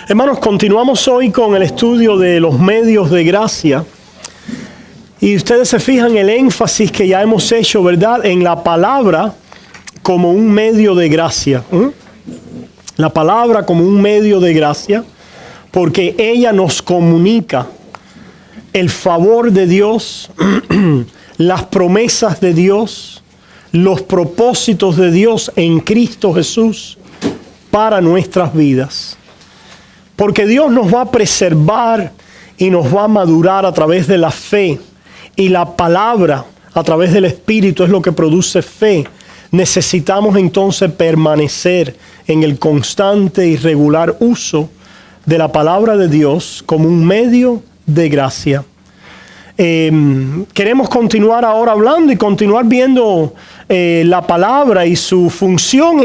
Hermanos, continuamos hoy con el estudio de los medios de gracia. Y ustedes se fijan el énfasis que ya hemos hecho, ¿verdad?, en la palabra como un medio de gracia. La palabra como un medio de gracia, porque ella nos comunica el favor de Dios, las promesas de Dios, los propósitos de Dios en Cristo Jesús para nuestras vidas. Porque Dios nos va a preservar y nos va a madurar a través de la fe. Y la palabra a través del Espíritu es lo que produce fe. Necesitamos entonces permanecer en el constante y regular uso de la palabra de Dios como un medio de gracia. Queremos continuar ahora hablando y continuar viendo la palabra y su función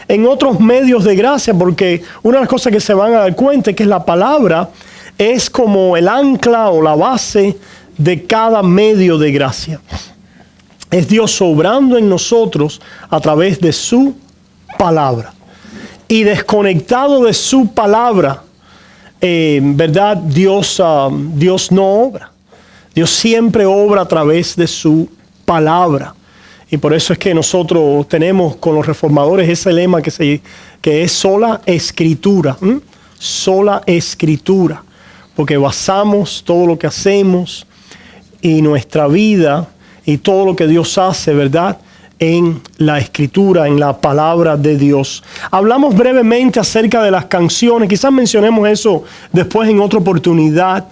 en otros medios de gracia, porque una de las cosas que se van a dar cuenta es que la palabra es como el ancla o la base de cada medio de gracia. Es Dios obrando en nosotros a través de su palabra. Y desconectado de su palabra, ¿verdad? Dios no obra. Dios siempre obra a través de su palabra. Y por eso es que nosotros tenemos con los reformadores ese lema que es sola escritura. Sola escritura. Porque basamos todo lo que hacemos y nuestra vida y todo lo que Dios hace, ¿verdad?, en la escritura, en la palabra de Dios. Hablamos brevemente acerca de las canciones. Quizás mencionemos eso después en otra oportunidad.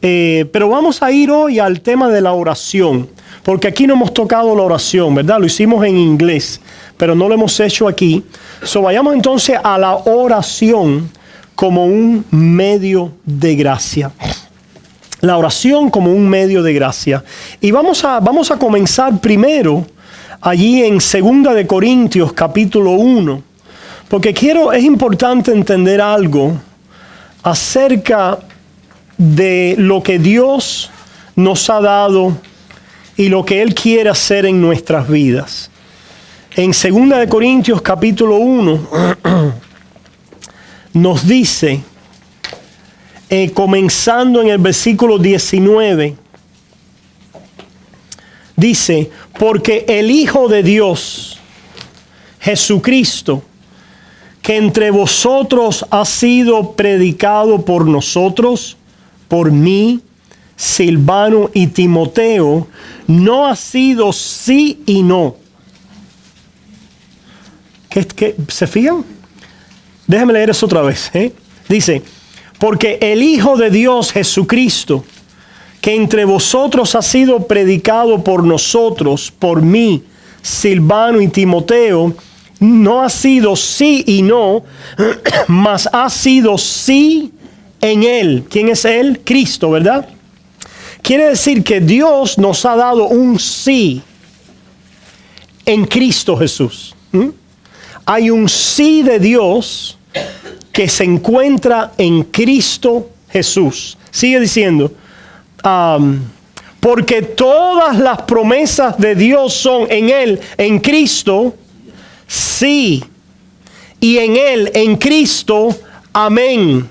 Pero vamos a ir hoy al tema de la oración, porque aquí no hemos tocado la oración, ¿verdad? Lo hicimos en inglés, pero no lo hemos hecho aquí. Vayamos entonces a la oración como un medio de gracia. La oración como un medio de gracia. Y vamos a comenzar primero allí en 2 de Corintios capítulo 1, porque es importante entender algo acerca de lo que Dios nos ha dado y lo que Él quiere hacer en nuestras vidas. En 2 de Corintios capítulo 1 nos dice, comenzando en el versículo 19, dice, porque el Hijo de Dios, Jesucristo, que entre vosotros ha sido predicado por nosotros, por mí, Silvano y Timoteo, no ha sido sí y no. ¿Qué se fijan? Déjenme leer eso otra vez. Dice, porque el Hijo de Dios, Jesucristo, que entre vosotros ha sido predicado por nosotros, por mí, Silvano y Timoteo, no ha sido sí y no, mas ha sido sí en Él. ¿Quién es Él? Cristo, ¿verdad? Quiere decir que Dios nos ha dado un sí en Cristo Jesús. Hay un sí de Dios que se encuentra en Cristo Jesús. Sigue diciendo, porque todas las promesas de Dios son en Él, en Cristo, sí, y en Él, en Cristo, amén,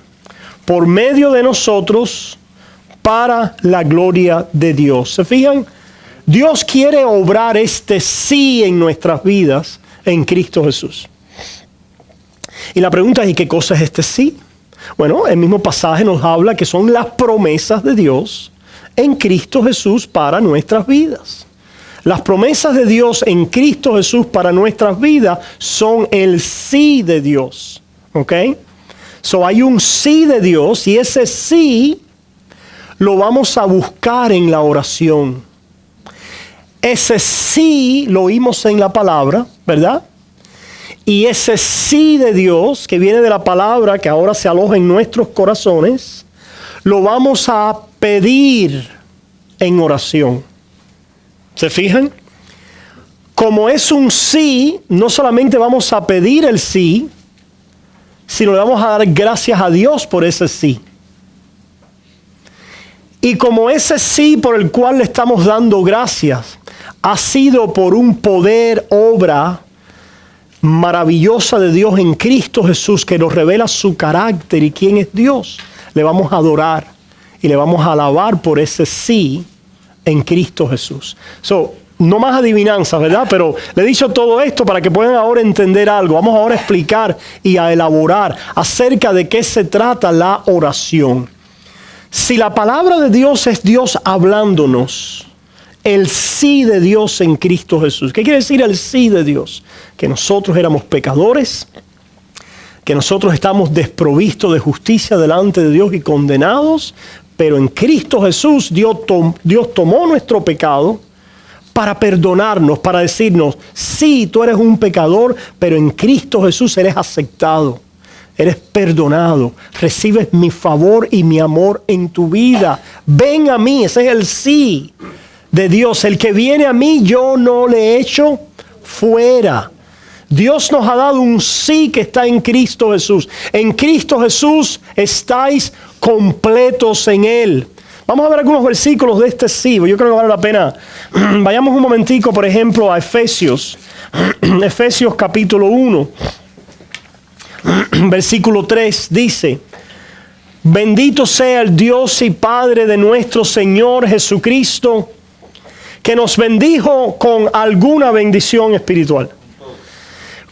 por medio de nosotros, para la gloria de Dios. ¿Se fijan? Dios quiere obrar este sí en nuestras vidas en Cristo Jesús. Y la pregunta es, ¿y qué cosa es este sí? Bueno, el mismo pasaje nos habla que son las promesas de Dios en Cristo Jesús para nuestras vidas. Las promesas de Dios en Cristo Jesús para nuestras vidas son el sí de Dios. ¿Ok? Hay un sí de Dios y ese sí lo vamos a buscar en la oración. Ese sí lo oímos en la palabra, ¿verdad? Y ese sí de Dios que viene de la palabra que ahora se aloja en nuestros corazones, lo vamos a pedir en oración. ¿Se fijan? Como es un sí, no solamente vamos a pedir el sí, sino le vamos a dar gracias a Dios por ese sí. Y como ese sí por el cual le estamos dando gracias ha sido por un poder, obra maravillosa de Dios en Cristo Jesús, que nos revela su carácter y quién es Dios, le vamos a adorar y le vamos a alabar por ese sí en Cristo Jesús. No más adivinanzas, ¿verdad? Pero le he dicho todo esto para que puedan ahora entender algo. Vamos ahora a explicar y a elaborar acerca de qué se trata la oración. Si la palabra de Dios es Dios hablándonos, el sí de Dios en Cristo Jesús. ¿Qué quiere decir el sí de Dios? Que nosotros éramos pecadores, que nosotros estamos desprovistos de justicia delante de Dios y condenados, pero en Cristo Jesús Dios tomó nuestro pecado para perdonarnos, para decirnos, sí, tú eres un pecador, pero en Cristo Jesús eres aceptado, eres perdonado, recibes mi favor y mi amor en tu vida. Ven a mí, ese es el sí de Dios. El que viene a mí, yo no le echo fuera. Dios nos ha dado un sí que está en Cristo Jesús. En Cristo Jesús estáis completos en Él. Vamos a ver algunos versículos de este sí. Yo creo que vale la pena. Vayamos un momentico, por ejemplo, a Efesios. Efesios capítulo 1. Versículo 3 dice: bendito sea el Dios y Padre de nuestro Señor Jesucristo, que nos bendijo con alguna bendición espiritual.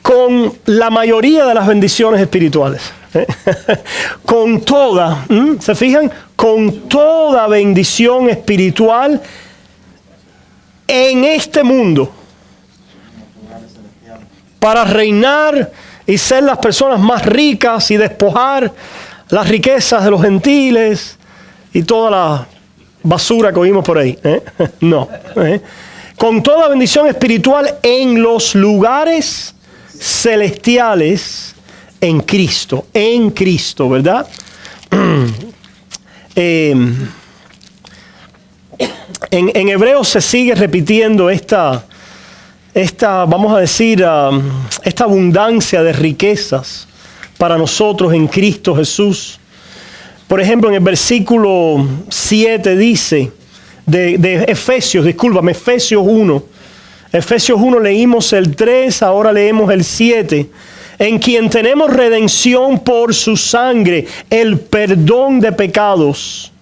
Con la mayoría de las bendiciones espirituales. Con toda, ¿se fijan? Con toda bendición espiritual en este mundo. Para reinar y ser las personas más ricas y despojar las riquezas de los gentiles y toda la basura que oímos por ahí. No. Con toda bendición espiritual en los lugares celestiales en Cristo, ¿verdad? En Hebreos se sigue repitiendo esta, vamos a decir, esta abundancia de riquezas para nosotros en Cristo Jesús. Por ejemplo, en el versículo 7 dice, de Efesios, discúlpame, Efesios 1. Efesios 1 leímos el 3, ahora leemos el 7. En quien tenemos redención por su sangre, el perdón de pecados,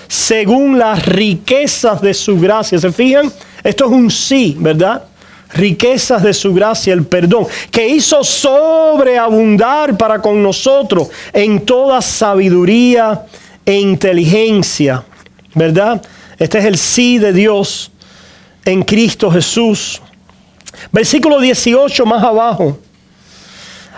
según las riquezas de su gracia. ¿Se fijan? Esto es un sí, ¿verdad? Riquezas de su gracia, el perdón, que hizo sobreabundar para con nosotros en toda sabiduría e inteligencia, ¿verdad? Este es el sí de Dios en Cristo Jesús. Versículo 18 más abajo.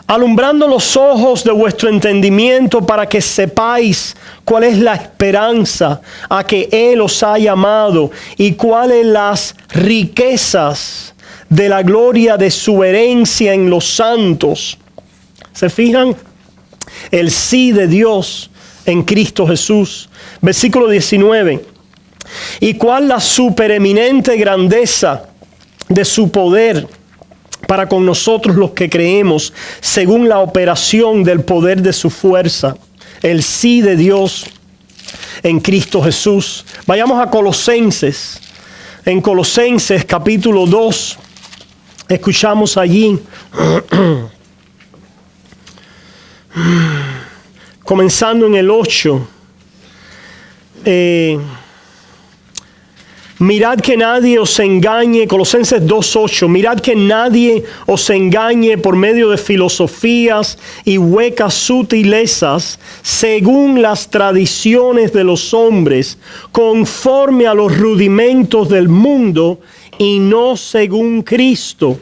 Alumbrando los ojos de vuestro entendimiento para que sepáis cuál es la esperanza a que Él os ha llamado y cuáles las riquezas de la gloria de su herencia en los santos. ¿Se fijan? El sí de Dios en Cristo Jesús. Versículo 19. Y cuál la supereminente grandeza de su poder para con nosotros los que creemos, según la operación del poder de su fuerza. El sí de Dios en Cristo Jesús. Vayamos a Colosenses. En Colosenses capítulo 2, escuchamos allí, comenzando en el 8, mirad que nadie os engañe, Colosenses 2:8, mirad que nadie os engañe por medio de filosofías y huecas sutilezas, según las tradiciones de los hombres, conforme a los rudimentos del mundo y no según Cristo,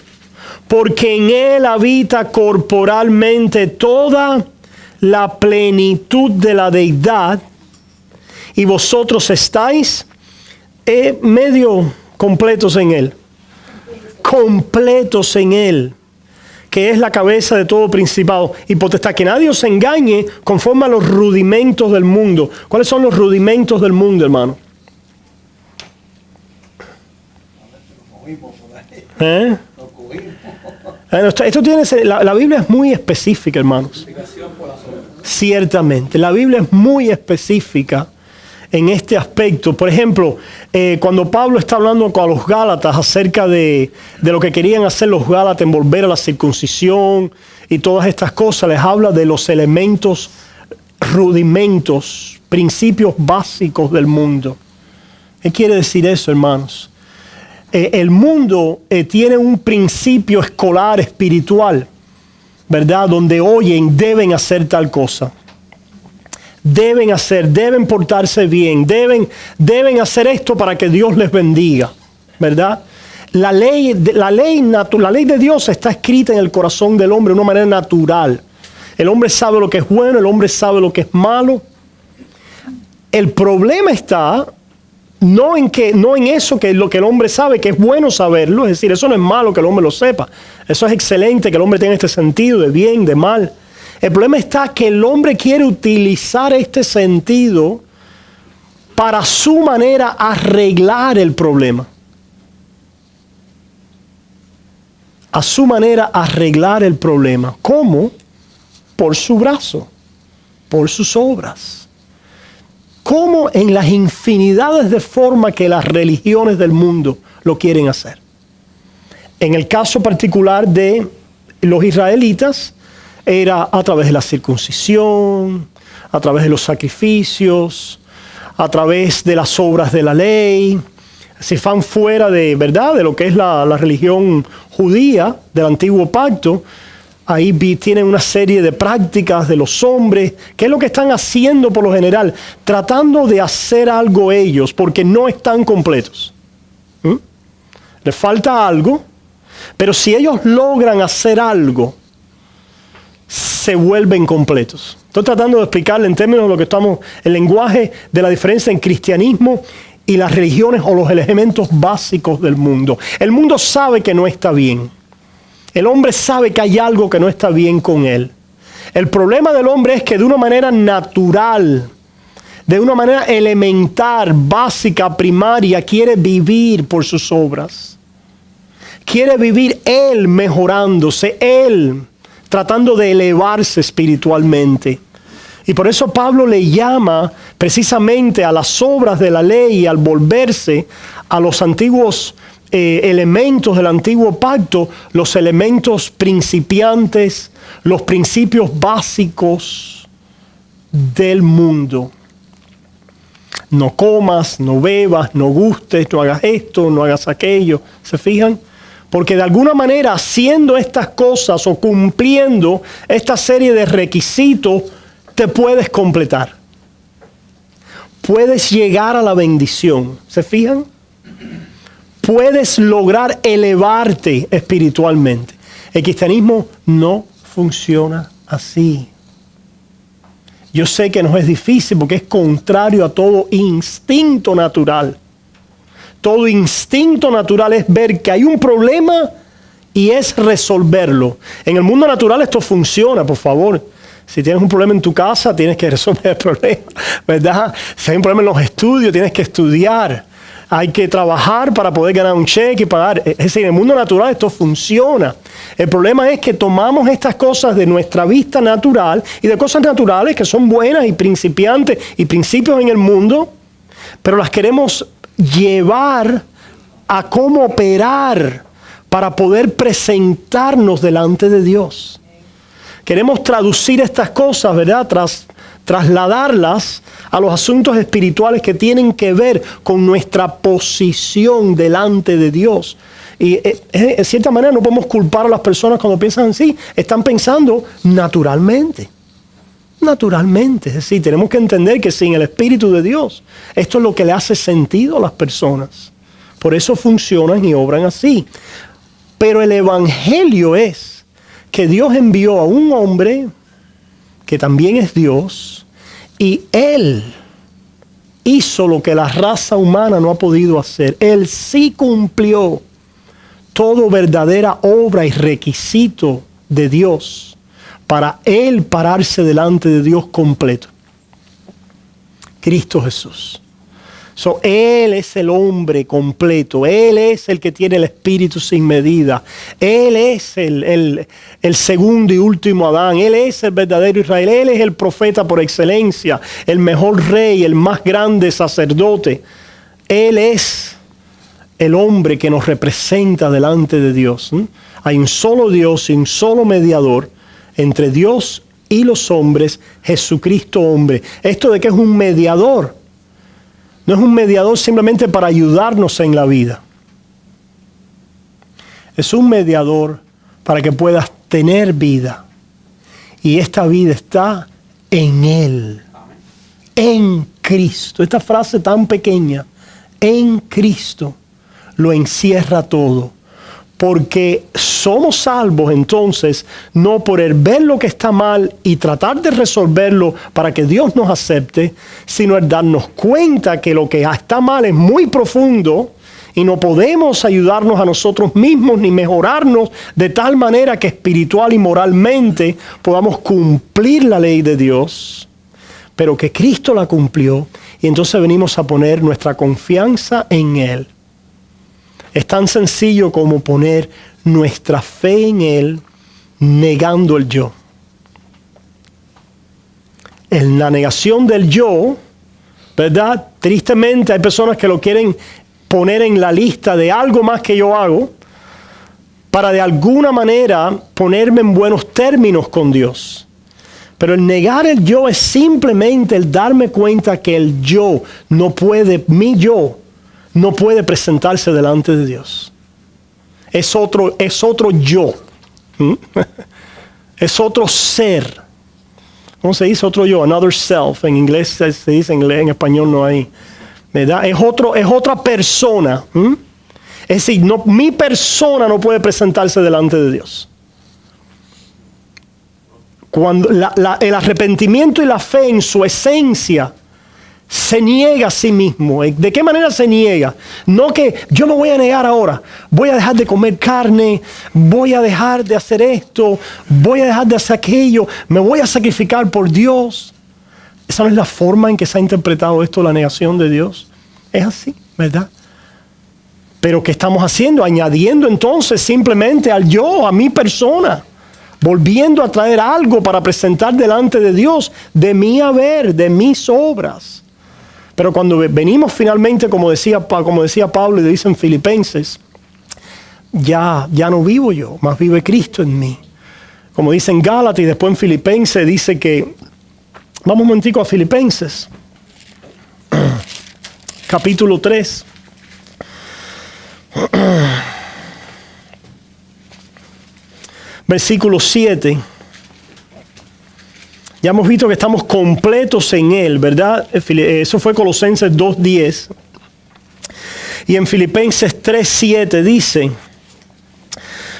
porque en Él habita corporalmente toda la plenitud de la deidad, y vosotros estáis medio completos en Él. Completos en Él, que es la cabeza de todo principado y potestad. Que nadie os engañe conforme a los rudimentos del mundo. ¿Cuáles son los rudimentos del mundo, hermano? Esto tiene, la Biblia es muy específica, hermanos. Ciertamente, la Biblia es muy específica en este aspecto. Por ejemplo, cuando Pablo está hablando con los Gálatas acerca de lo que querían hacer los Gálatas en volver a la circuncisión y todas estas cosas, les habla de los elementos, rudimentos, principios básicos del mundo. ¿Qué quiere decir eso, hermanos? El mundo tiene un principio escolar espiritual, ¿verdad? Donde oyen, deben hacer tal cosa. Deben portarse bien, deben hacer esto para que Dios les bendiga, ¿verdad? La ley de Dios está escrita en el corazón del hombre de una manera natural. El hombre sabe lo que es bueno, el hombre sabe lo que es malo. El problema está no en eso que lo que el hombre sabe, que es bueno saberlo, es decir, eso no es malo que el hombre lo sepa. Eso es excelente que el hombre tenga este sentido de bien, de mal. El problema está que el hombre quiere utilizar este sentido para su manera arreglar el problema. A su manera arreglar el problema. ¿Cómo? Por su brazo, por sus obras. ¿Cómo? En las infinidades de formas que las religiones del mundo lo quieren hacer. En el caso particular de los israelitas, era a través de la circuncisión, a través de los sacrificios, a través de las obras de la ley. Si van fuera de, ¿verdad?, de lo que es la religión judía del antiguo pacto, ahí tienen una serie de prácticas de los hombres. ¿Qué es lo que están haciendo por lo general? Tratando de hacer algo ellos, porque no están completos. Les falta algo, pero si ellos logran hacer algo, se vuelven completos. Estoy tratando de explicarle en términos de lo que estamos, el lenguaje de la diferencia en cristianismo y las religiones o los elementos básicos del mundo. El mundo sabe que no está bien. El hombre sabe que hay algo que no está bien con él. El problema del hombre es que de una manera natural, de una manera elemental, básica, primaria, quiere vivir por sus obras. Quiere vivir él mejorándose, él tratando de elevarse espiritualmente. Y por eso Pablo le llama precisamente a las obras de la ley y al volverse a los antiguos elementos del antiguo pacto, los elementos principiantes, los principios básicos del mundo. No comas, no bebas, no gustes, no hagas esto, no hagas aquello. ¿Se fijan? Porque de alguna manera haciendo estas cosas o cumpliendo esta serie de requisitos, te puedes completar. Puedes llegar a la bendición. ¿Se fijan? Puedes lograr elevarte espiritualmente. El cristianismo no funciona así. Yo sé que nos es difícil porque es contrario a todo instinto natural. Todo instinto natural es ver que hay un problema y es resolverlo. En el mundo natural esto funciona, por favor. Si tienes un problema en tu casa, tienes que resolver el problema, ¿verdad? Si hay un problema en los estudios, tienes que estudiar. Hay que trabajar para poder ganar un cheque y pagar. Es decir, en el mundo natural esto funciona. El problema es que tomamos estas cosas de nuestra vista natural y de cosas naturales que son buenas y principiantes y principios en el mundo, pero las queremos llevar a cómo operar para poder presentarnos delante de Dios. Queremos traducir estas cosas, ¿verdad? Trasladarlas a los asuntos espirituales que tienen que ver con nuestra posición delante de Dios. Y en cierta manera no podemos culpar a las personas cuando piensan así. Están pensando naturalmente. Naturalmente. Es decir, tenemos que entender que sin el Espíritu de Dios, esto es lo que le hace sentido a las personas. Por eso funcionan y obran así. Pero el Evangelio es que Dios envió a un hombre que también es Dios, y Él hizo lo que la raza humana no ha podido hacer. Él sí cumplió toda verdadera obra y requisito de Dios para Él pararse delante de Dios completo. Cristo Jesús. Él es el hombre completo. Él es el que tiene el espíritu sin medida. Él es el segundo y último Adán. Él es el verdadero Israel. Él es el profeta por excelencia, el mejor rey, el más grande sacerdote. Él es el hombre que nos representa delante de Dios. Hay un solo Dios y un solo mediador entre Dios y los hombres, Jesucristo hombre. Esto de que es un mediador, no es un mediador simplemente para ayudarnos en la vida. Es un mediador para que puedas tener vida. Y esta vida está en Él. En Cristo. Esta frase tan pequeña, en Cristo, lo encierra todo. Porque somos salvos entonces no por el ver lo que está mal y tratar de resolverlo para que Dios nos acepte, sino el darnos cuenta que lo que está mal es muy profundo y no podemos ayudarnos a nosotros mismos ni mejorarnos de tal manera que espiritual y moralmente podamos cumplir la ley de Dios, pero que Cristo la cumplió y entonces venimos a poner nuestra confianza en Él. Es tan sencillo como poner nuestra fe en Él, negando el yo. En la negación del yo, ¿verdad? Tristemente hay personas que lo quieren poner en la lista de algo más que yo hago para de alguna manera ponerme en buenos términos con Dios. Pero el negar el yo es simplemente el darme cuenta que el yo no puede, mi yo, no puede presentarse delante de Dios. Es otro yo. Es otro ser. ¿Cómo se dice otro yo? Another self. En inglés se dice, en español no hay. ¿Verdad? Es otra persona. Es decir, mi persona no puede presentarse delante de Dios. Cuando el arrepentimiento y la fe en su esencia se niega a sí mismo. ¿De qué manera se niega? No que yo me voy a negar ahora. Voy a dejar de comer carne. Voy a dejar de hacer esto. Voy a dejar de hacer aquello. Me voy a sacrificar por Dios. Esa no es la forma en que se ha interpretado esto, la negación de Dios. Es así, ¿verdad? Pero ¿qué estamos haciendo? Añadiendo entonces simplemente al yo, a mi persona. Volviendo a traer algo para presentar delante de Dios de mi haber, de mis obras. Pero cuando venimos finalmente, como decía Pablo y lo dice en Filipenses, ya no vivo yo, más vive Cristo en mí. Como dice en Gálatas y después en Filipenses dice que, vamos un momentico a Filipenses, capítulo 3. Versículo 7. Ya hemos visto que estamos completos en Él, ¿verdad? Eso fue Colosenses 2:10. Y en Filipenses 3:7 dice,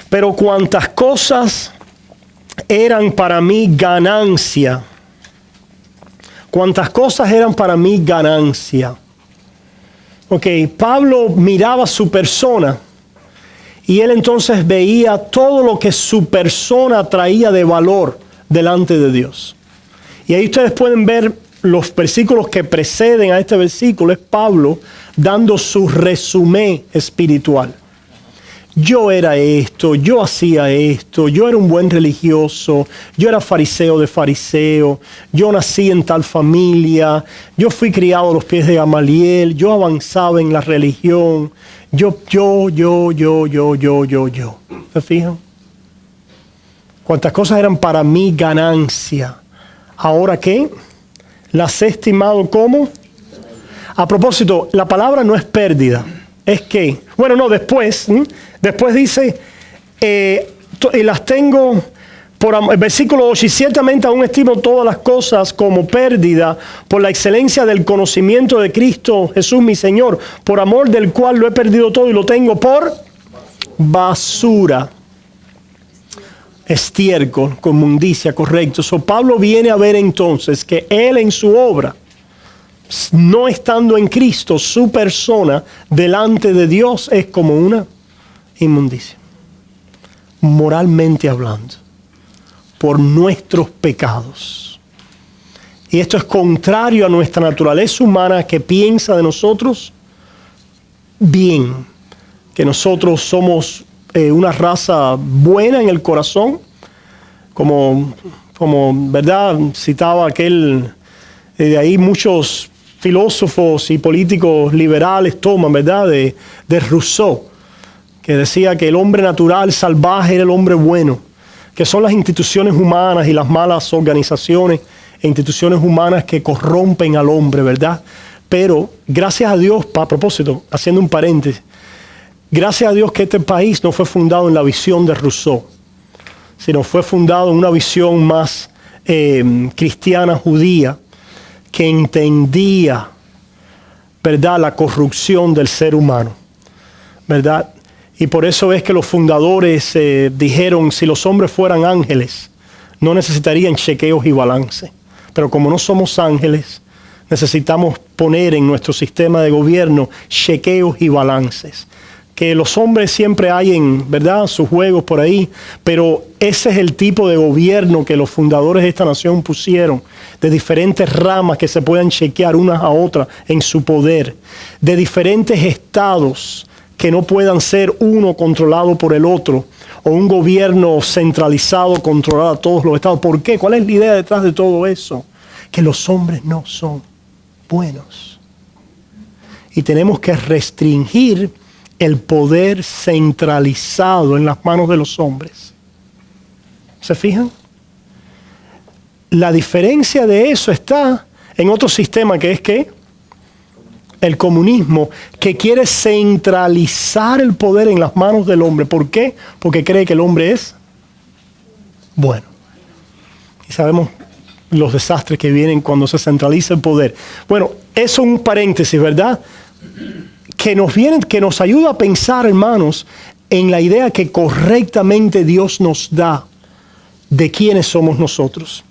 pero cuantas cosas eran para mí ganancia. Cuantas cosas eran para mí ganancia. Ok, Pablo miraba su persona. Y él entonces veía todo lo que su persona traía de valor delante de Dios. Y ahí ustedes pueden ver los versículos que preceden a este versículo. Es Pablo dando su resumen espiritual. Yo era esto, yo hacía esto, yo era un buen religioso, yo era fariseo de fariseo, yo nací en tal familia, yo fui criado a los pies de Gamaliel, yo avanzaba en la religión. Yo. ¿Se fijan? Cuántas cosas eran para mí ganancia. ¿Ahora qué? Las he estimado como. A propósito, la palabra no es pérdida. Es que, bueno, no, después dice, y las tengo el versículo 8, y ciertamente aún estimo todas las cosas como pérdida por la excelencia del conocimiento de Cristo Jesús mi Señor, por amor del cual lo he perdido todo y lo tengo por basura, estiércol, con mundicia, correcto. Pablo viene a ver entonces que él en su obra, no estando en Cristo, su persona delante de Dios es como una inmundicia, moralmente hablando, por nuestros pecados. y esto es contrario a nuestra naturaleza humana que piensa de nosotros bien, que nosotros somos una raza buena en el corazón, como verdad citaba aquel, de ahí muchos filósofos y políticos liberales toman, verdad, de Rousseau, que decía que el hombre natural salvaje era el hombre bueno, que son las instituciones humanas y las malas organizaciones e instituciones humanas que corrompen al hombre, ¿verdad? Pero gracias a Dios, a propósito, haciendo un paréntesis, gracias a Dios que este país no fue fundado en la visión de Rousseau, sino fue fundado en una visión más cristiana, judía, que entendía, ¿verdad?, la corrupción del ser humano, ¿verdad? Y por eso es que los fundadores dijeron, si los hombres fueran ángeles, no necesitarían chequeos y balance. Pero como no somos ángeles, necesitamos poner en nuestro sistema de gobierno chequeos y balances. Que los hombres siempre hay ¿verdad?, sus juegos por ahí, pero ese es el tipo de gobierno que los fundadores de esta nación pusieron, de diferentes ramas que se puedan chequear unas a otras en su poder, de diferentes estados que no puedan ser uno controlado por el otro, o un gobierno centralizado controlar a todos los estados. ¿Por qué? ¿Cuál es la idea detrás de todo eso? Que los hombres no son buenos. Y tenemos que restringir el poder centralizado en las manos de los hombres. ¿Se fijan? La diferencia de eso está en otro sistema que es ¿qué? El comunismo, que quiere centralizar el poder en las manos del hombre. ¿Por qué? Porque cree que el hombre es bueno. Y sabemos los desastres que vienen cuando se centraliza el poder. Bueno, eso es un paréntesis, ¿verdad? Que nos ayuda a pensar, hermanos, en la idea que correctamente Dios nos da de quiénes somos nosotros.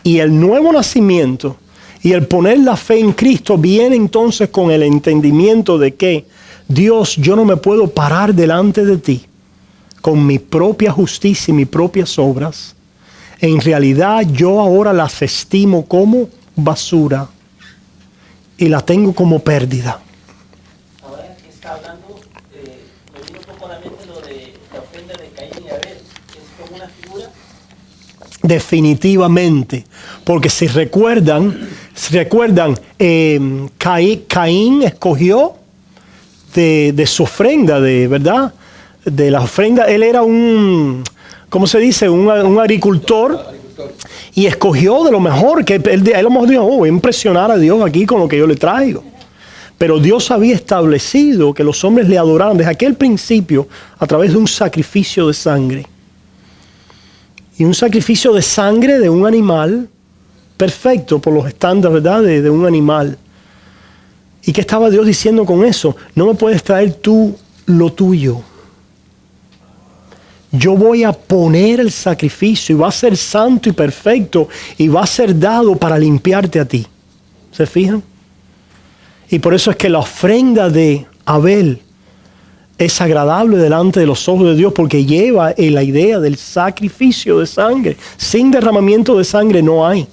Y el nuevo nacimiento y el poner la fe en Cristo viene entonces con el entendimiento de que Dios, yo no me puedo parar delante de ti con mi propia justicia y mis propias obras. En realidad yo ahora las estimo como basura y las tengo como pérdida. Ahora que está hablando, me vino un poco a la mente lo de la ofrenda de Caín y Abel. ¿Es como una figura? Definitivamente, porque si recuerdan, Caín escogió de su ofrenda, ¿verdad? De la ofrenda, él era ¿cómo se dice? Un agricultor, y escogió de lo mejor, que él a lo mejor dijo, voy a impresionar a Dios aquí con lo que yo le traigo. Pero Dios había establecido que los hombres le adoraran desde aquel principio a través de un sacrificio de sangre. Y un sacrificio de sangre de un animal perfecto por los estándares, ¿verdad?, de un animal. ¿Y qué estaba Dios diciendo con eso? No me puedes traer tú lo tuyo. Yo voy a poner el sacrificio y va a ser santo y perfecto y va a ser dado para limpiarte a ti. ¿Se fijan? Y por eso es que la ofrenda de Abel es agradable delante de los ojos de Dios, porque lleva la idea del sacrificio de sangre. Sin derramamiento de sangre no hay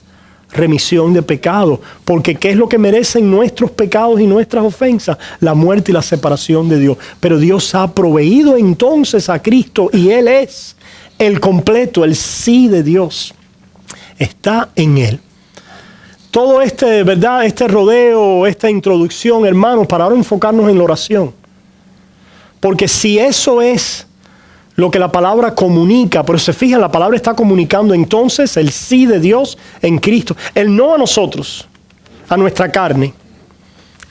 remisión de pecado, porque ¿qué es lo que merecen nuestros pecados y nuestras ofensas? La muerte y la separación de Dios. Pero Dios ha proveído entonces a Cristo y Él es el completo, el sí de Dios. Está en Él. Todo ¿verdad?, este rodeo, esta introducción, hermanos, para ahora enfocarnos en la oración. Porque si eso es lo que la palabra comunica, pero se fijan, la palabra está comunicando entonces el sí de Dios en Cristo. El no a nosotros, a nuestra carne.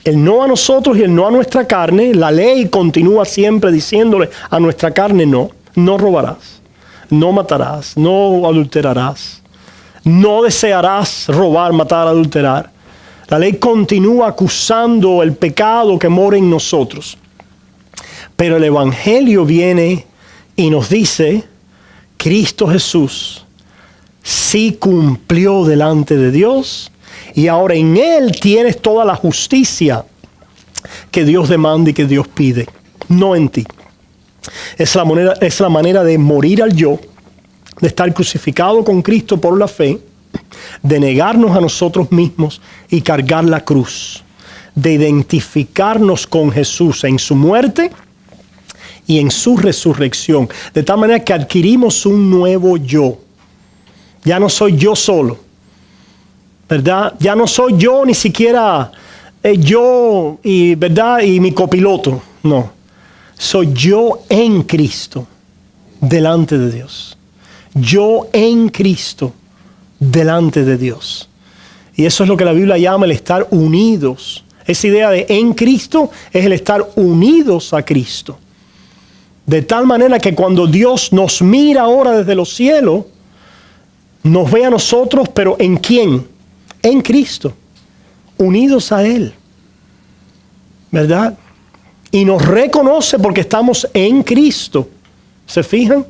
El no a nosotros y el no a nuestra carne, la ley continúa siempre diciéndole a nuestra carne no robarás, no matarás, no adulterarás, no desearás robar, matar, adulterar. La ley continúa acusando el pecado que mora en nosotros. Pero el Evangelio viene y nos dice, Cristo Jesús sí cumplió delante de Dios y ahora en Él tienes toda la justicia que Dios demanda y que Dios pide, no en ti. Es la manera de morir al yo, de estar crucificado con Cristo por la fe de negarnos a nosotros mismos y cargar la cruz, de identificarnos con Jesús en su muerte y en su resurrección, de tal manera que adquirimos un nuevo yo. Ya no soy yo solo, ¿verdad? Ya no soy yo ni siquiera yo y, ¿verdad? Y mi copiloto, no. Soy yo en Cristo, delante de Dios. Yo en Cristo, delante de Dios. Y eso es lo que la Biblia llama el estar unidos. Esa idea de en Cristo es el estar unidos a Cristo. De tal manera que cuando Dios nos mira ahora desde los cielos, nos ve a nosotros, pero ¿en quién? En Cristo, unidos a Él, ¿verdad? Y nos reconoce porque estamos en Cristo. ¿Se fijan?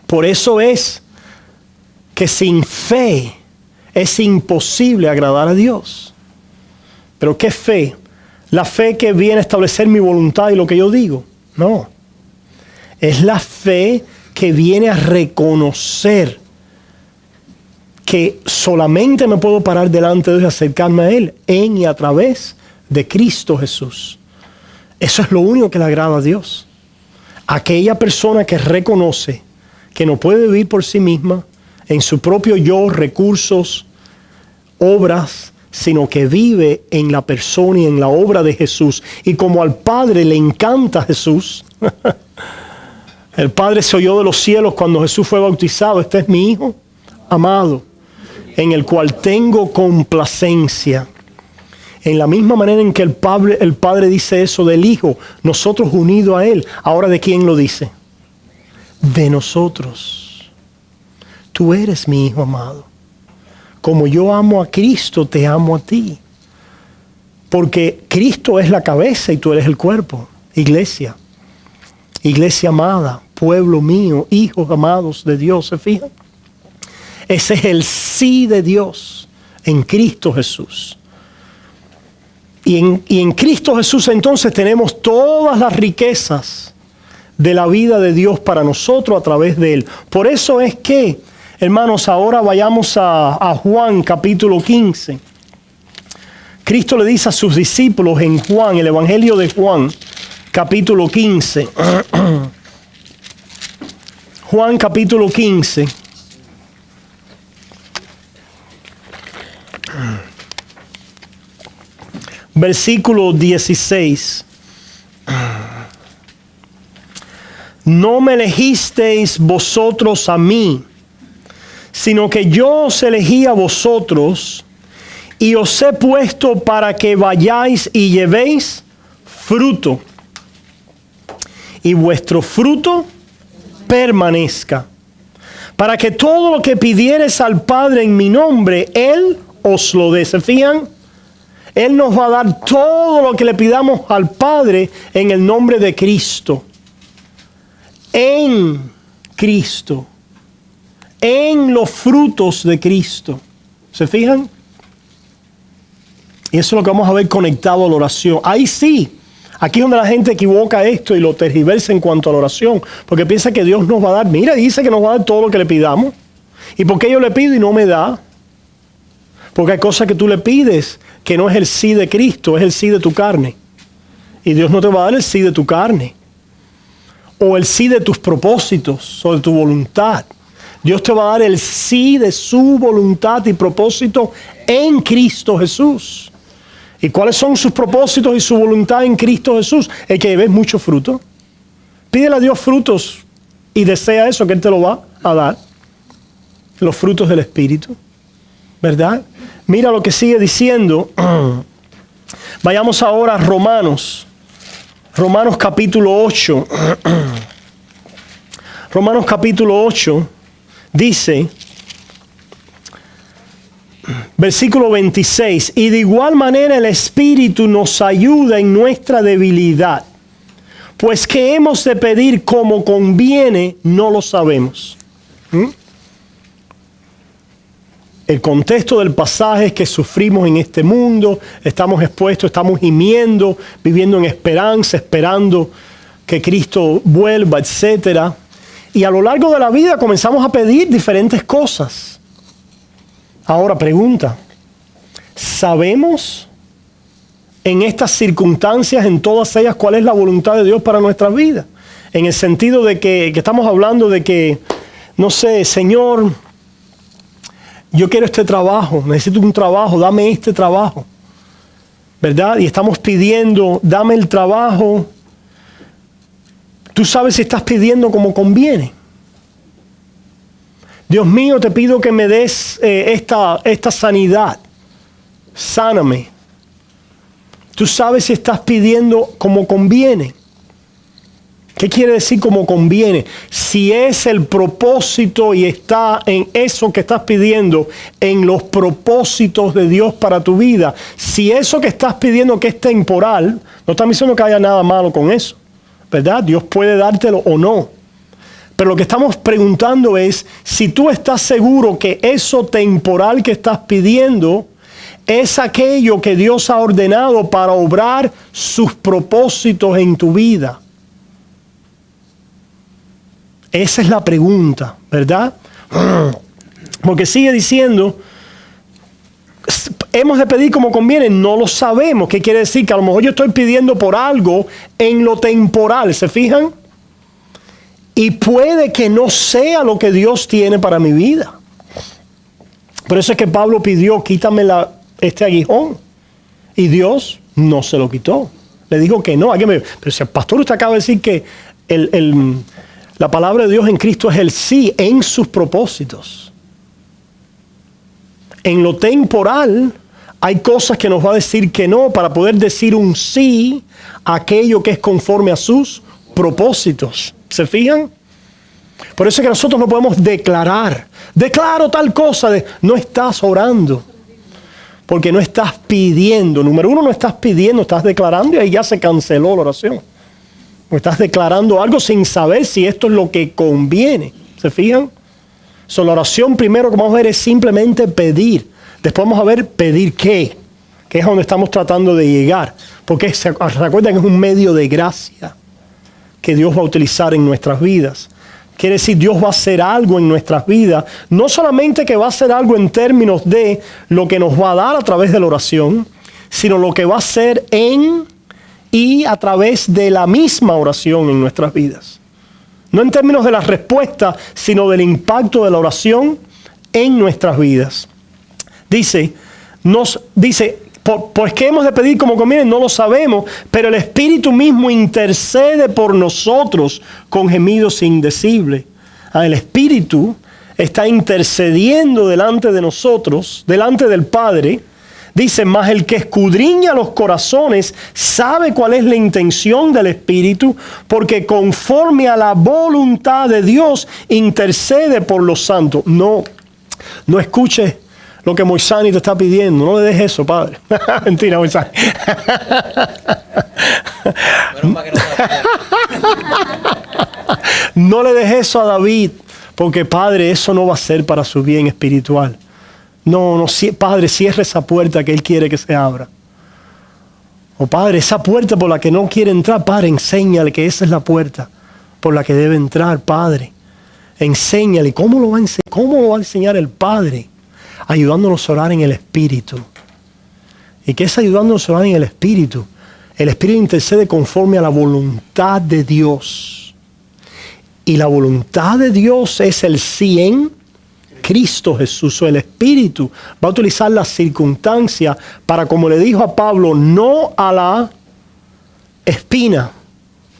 Por eso es que sin fe es imposible agradar a Dios. ¿Pero qué fe? ¿La fe que viene a establecer mi voluntad y lo que yo digo? No. Es la fe que viene a reconocer que solamente me puedo parar delante de Dios y acercarme a Él en y a través de Cristo Jesús. Eso es lo único que le agrada a Dios. Aquella persona que reconoce que no puede vivir por sí misma, en su propio yo, recursos, obras, sino que vive en la persona y en la obra de Jesús. Y como al Padre le encanta Jesús, el Padre se oyó de los cielos cuando Jesús fue bautizado: este es mi Hijo amado, en el cual tengo complacencia. En la misma manera en que el Padre dice eso del Hijo, nosotros unidos a Él, ahora ¿de quién lo dice? De nosotros. Tú eres mi Hijo amado. Como yo amo a Cristo, te amo a ti. Porque Cristo es la cabeza y tú eres el cuerpo. Iglesia. Iglesia amada, pueblo mío, hijos amados de Dios, ¿se fijan? Ese es el sí de Dios en Cristo Jesús. Y en Cristo Jesús entonces tenemos todas las riquezas de la vida de Dios para nosotros a través de Él. Por eso es que, hermanos, ahora vayamos a Juan capítulo 15. Cristo le dice a sus discípulos en Juan, el Evangelio de Juan, capítulo 15. Juan capítulo 15. Versículo 16. No me elegisteis vosotros a mí, sino que yo os elegí a vosotros y os he puesto para que vayáis y llevéis fruto, y vuestro fruto permanezca, para que todo lo que pidiereis al Padre en mi nombre, Él os lo dé. ¿Se fijan? Él nos va a dar todo lo que le pidamos al Padre en el nombre de Cristo. En Cristo. En los frutos de Cristo. ¿Se fijan? Y eso es lo que vamos a ver conectado a la oración. Ahí sí. Aquí es donde la gente equivoca esto y lo tergiversa en cuanto a la oración. Porque piensa que Dios nos va a dar. Mira, dice que nos va a dar todo lo que le pidamos. ¿Y por qué yo le pido y no me da? Porque hay cosas que tú le pides que no es el sí de Cristo, es el sí de tu carne. Y Dios no te va a dar el sí de tu carne. O el sí de tus propósitos o de tu voluntad. Dios te va a dar el sí de su voluntad y propósito en Cristo Jesús. ¿Y cuáles son sus propósitos y su voluntad en Cristo Jesús? El que lleves mucho fruto. Pídele a Dios frutos y desea eso, que Él te lo va a dar. Los frutos del Espíritu. ¿Verdad? Mira lo que sigue diciendo. Vayamos ahora a Romanos. Romanos capítulo 8. Romanos capítulo 8 dice, versículo 26, y de igual manera el Espíritu nos ayuda en nuestra debilidad, pues que hemos de pedir como conviene, no lo sabemos. El contexto del pasaje es que sufrimos en este mundo, estamos expuestos, estamos gimiendo, viviendo en esperanza, esperando que Cristo vuelva, etc. Y a lo largo de la vida comenzamos a pedir diferentes cosas. Ahora pregunta, ¿sabemos en estas circunstancias, en todas ellas, cuál es la voluntad de Dios para nuestras vidas? En el sentido de que estamos hablando de que, no sé, Señor, yo quiero este trabajo, necesito un trabajo, dame este trabajo, ¿verdad? Y estamos pidiendo, dame el trabajo. Tú sabes si estás pidiendo como conviene. Dios mío, te pido que me des esta sanidad. Sáname. Tú sabes si estás pidiendo como conviene. ¿Qué quiere decir como conviene? Si es el propósito y está en eso que estás pidiendo, en los propósitos de Dios para tu vida. Si eso que estás pidiendo que es temporal, no estamos diciendo que haya nada malo con eso, ¿verdad? Dios puede dártelo o no. Pero lo que estamos preguntando es si tú estás seguro que eso temporal que estás pidiendo es aquello que Dios ha ordenado para obrar sus propósitos en tu vida. Esa es la pregunta, ¿verdad? Porque sigue diciendo, hemos de pedir como conviene, no lo sabemos. ¿Qué quiere decir? Que a lo mejor yo estoy pidiendo por algo en lo temporal, ¿se fijan? Y puede que no sea lo que Dios tiene para mi vida. Por eso es que Pablo pidió, quítame este aguijón. Y Dios no se lo quitó. Le dijo que no. Pero si el pastor usted acaba de decir que la palabra de Dios en Cristo es el sí en sus propósitos. En lo temporal hay cosas que nos va a decir que no para poder decir un sí a aquello que es conforme a sus propósitos. ¿Se fijan? Por eso es que nosotros no podemos declarar. Declaro tal cosa. No estás orando. Porque no estás pidiendo. Número uno, no estás pidiendo, estás declarando y ahí ya se canceló la oración. O estás declarando algo sin saber si esto es lo que conviene. ¿Se fijan? So, la oración primero que vamos a ver es simplemente pedir. Después vamos a ver pedir qué. Que es a donde estamos tratando de llegar. Porque se recuerdan que es un medio de gracia que Dios va a utilizar en nuestras vidas. Quiere decir, Dios va a hacer algo en nuestras vidas. No solamente que va a hacer algo en términos de lo que nos va a dar a través de la oración, sino lo que va a hacer en y a través de la misma oración en nuestras vidas. No en términos de la respuesta, sino del impacto de la oración en nuestras vidas. Dice, pues que hemos de pedir como conviene, no lo sabemos, pero el Espíritu mismo intercede por nosotros con gemidos indecibles. El Espíritu está intercediendo delante de nosotros, delante del Padre. Dice, mas el que escudriña los corazones sabe cuál es la intención del Espíritu, porque conforme a la voluntad de Dios intercede por los santos. No escuches lo que Moisani te está pidiendo. No le dejes eso, Padre. Mentira, Moisani. No le dejes eso a David, porque Padre, eso no va a ser para su bien espiritual. No, Padre, cierre esa puerta que Él quiere que se abra. O Padre, esa puerta por la que no quiere entrar, Padre, enséñale que esa es la puerta por la que debe entrar, Padre. Enséñale. ¿Cómo lo va a enseñar el Padre? Ayudándonos a orar en el Espíritu. ¿Y qué es ayudándonos a orar en el Espíritu? El Espíritu intercede conforme a la voluntad de Dios. Y la voluntad de Dios es el sí en Cristo Jesús. O el Espíritu va a utilizar las circunstancias para, como le dijo a Pablo, no a la espina.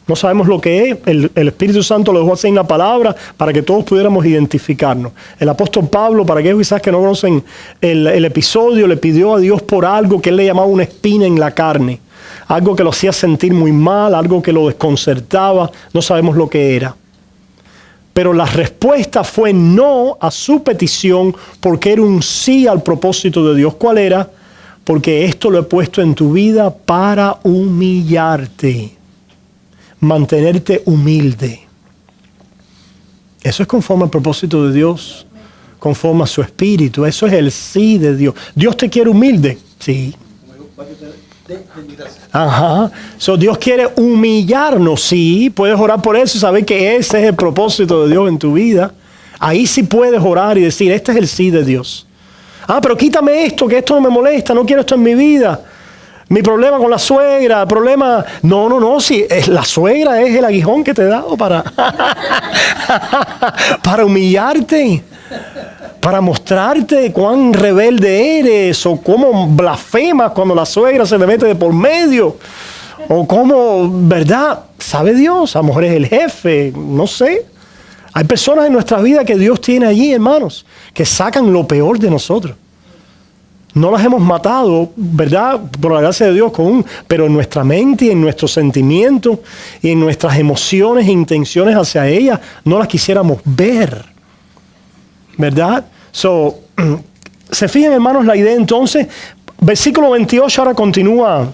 No sabemos lo que es. El Espíritu Santo lo dejó así en la palabra para que todos pudiéramos identificarnos. El apóstol Pablo, para aquellos quizás que no conocen el episodio, le pidió a Dios por algo que él le llamaba una espina en la carne. Algo que lo hacía sentir muy mal, algo que lo desconcertaba. No sabemos lo que era. Pero la respuesta fue no a su petición porque era un sí al propósito de Dios. ¿Cuál era? Porque esto lo he puesto en tu vida para humillarte. Mantenerte humilde. Eso es conforme al propósito de Dios, conforme a su Espíritu. Eso es el sí de Dios. ¿Dios te quiere humilde? Sí. Ajá. So, Dios quiere humillarnos, sí. Puedes orar por eso y saber que ese es el propósito de Dios en tu vida. Ahí sí puedes orar y decir, este es el sí de Dios. Pero quítame esto, que esto no me molesta, no quiero esto en mi vida. Mi problema con la suegra, el problema... No, si la suegra es el aguijón que te he dado para humillarte, para mostrarte cuán rebelde eres, o cómo blasfemas cuando la suegra se te mete de por medio, o cómo, ¿verdad? Sabe Dios, a lo mejor es el jefe, no sé. Hay personas en nuestra vida que Dios tiene allí, hermanos, que sacan lo peor de nosotros. No las hemos matado, ¿verdad? Por la gracia de Dios, pero en nuestra mente y en nuestros sentimientos y en nuestras emociones e intenciones hacia ellas, no las quisiéramos ver, ¿verdad? Se fijan, hermanos, la idea entonces. Versículo 28 ahora continúa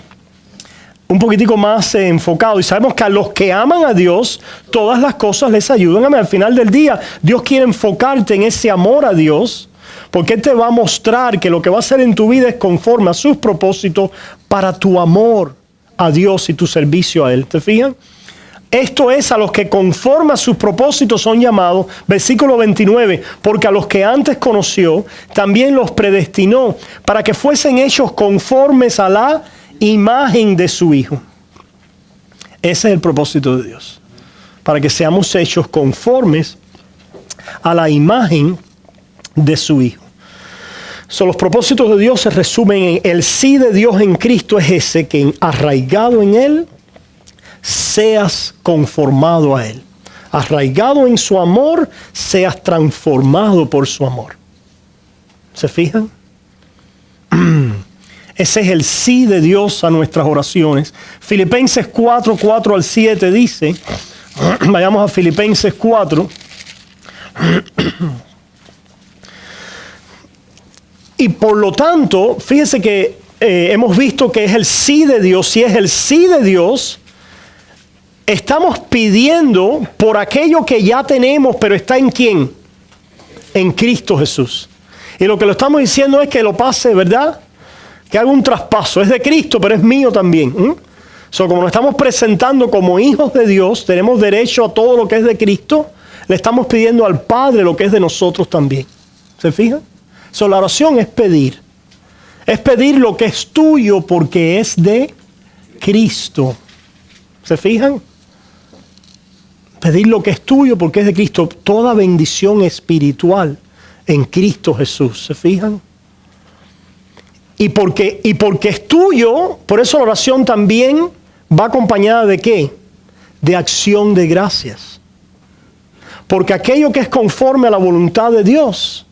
un poquitico más enfocado, y sabemos que a los que aman a Dios, todas las cosas les ayudan. Al final del día, Dios quiere enfocarte en ese amor a Dios, porque Él te va a mostrar que lo que va a hacer en tu vida es conforme a sus propósitos para tu amor a Dios y tu servicio a Él. ¿Te fijan? Esto es a los que conforme a sus propósitos son llamados. Versículo 29, porque a los que antes conoció, también los predestinó para que fuesen hechos conformes a la imagen de su Hijo. Ese es el propósito de Dios, para que seamos hechos conformes a la imagen de su Hijo. Los propósitos de Dios se resumen en el sí de Dios en Cristo. Es ese, que arraigado en Él seas conformado a Él. Arraigado en su amor, seas transformado por su amor. ¿Se fijan? Ese es el sí de Dios a nuestras oraciones. Filipenses 4, 4 al 7 dice, vayamos a Filipenses 4. Y por lo tanto, fíjese que hemos visto que es el sí de Dios. Si es el sí de Dios, estamos pidiendo por aquello que ya tenemos, pero está ¿en quién? En Cristo Jesús. Y lo que lo estamos diciendo es que lo pase, ¿verdad? Que haga un traspaso. Es de Cristo, pero es mío también. Como nos estamos presentando como hijos de Dios, tenemos derecho a todo lo que es de Cristo. Le estamos pidiendo al Padre lo que es de nosotros también. ¿Se fijan? La oración es pedir. Es pedir lo que es tuyo porque es de Cristo. ¿Se fijan? Pedir lo que es tuyo porque es de Cristo. Toda bendición espiritual en Cristo Jesús. ¿Se fijan? Y porque es tuyo, por eso la oración también va acompañada de ¿qué? De acción de gracias. Porque aquello que es conforme a la voluntad de Dios,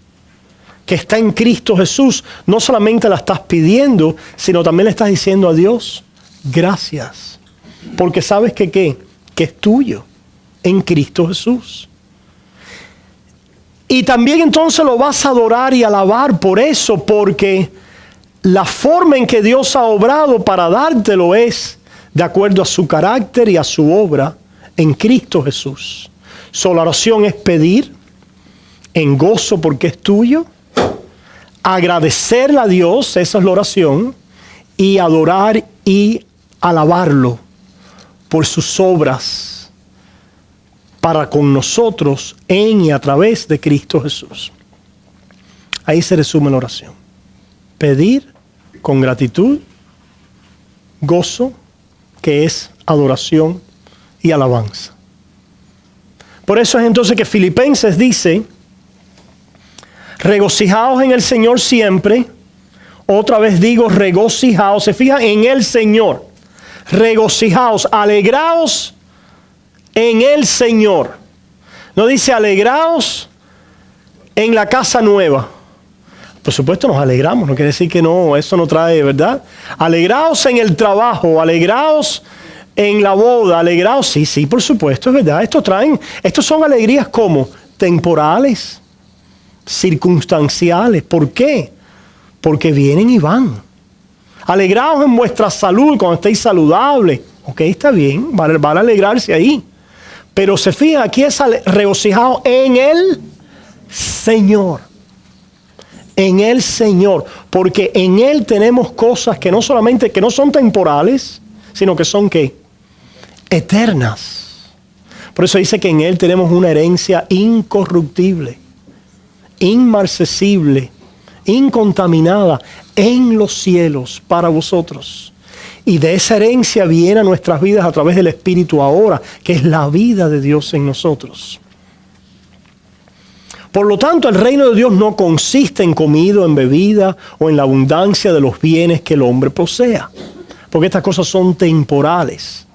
que está en Cristo Jesús, no solamente la estás pidiendo, sino también le estás diciendo a Dios, gracias. Porque sabes que ¿qué? Que es tuyo en Cristo Jesús. Y también entonces lo vas a adorar y alabar por eso, porque la forma en que Dios ha obrado para dártelo es de acuerdo a su carácter y a su obra en Cristo Jesús. La oración es pedir en gozo porque es tuyo, agradecerle a Dios, esa es la oración, y adorar y alabarlo por sus obras para con nosotros en y a través de Cristo Jesús. Ahí se resume la oración. Pedir con gratitud, gozo, que es adoración y alabanza. Por eso es entonces que Filipenses dice, regocijaos en el Señor siempre. Otra vez digo, regocijaos. Se fijan en el Señor. Regocijaos, alegraos en el Señor. No dice alegraos en la casa nueva. Por supuesto nos alegramos, no quiere decir que no, eso no trae, ¿verdad? Alegraos en el trabajo, alegraos en la boda, alegraos, sí, por supuesto, es verdad. Estos son alegrías como temporales, circunstanciales. ¿Por qué? Porque vienen y van. Alegraos en vuestra salud cuando estéis saludables. Ok, está bien, van a alegrarse ahí. Pero se fijan, aquí es regocijado en el Señor. En el Señor. Porque en Él tenemos cosas que no solamente, que no son temporales, sino que son ¿qué? Eternas. Por eso dice que en Él tenemos una herencia incorruptible, inmarcesible incontaminada en los cielos para vosotros. Y de esa herencia viene a nuestras vidas a través del Espíritu ahora, que es la vida de Dios en nosotros. Por lo tanto, el reino de Dios no consiste en comida, en bebida o en la abundancia de los bienes que el hombre posea, porque estas cosas son temporales.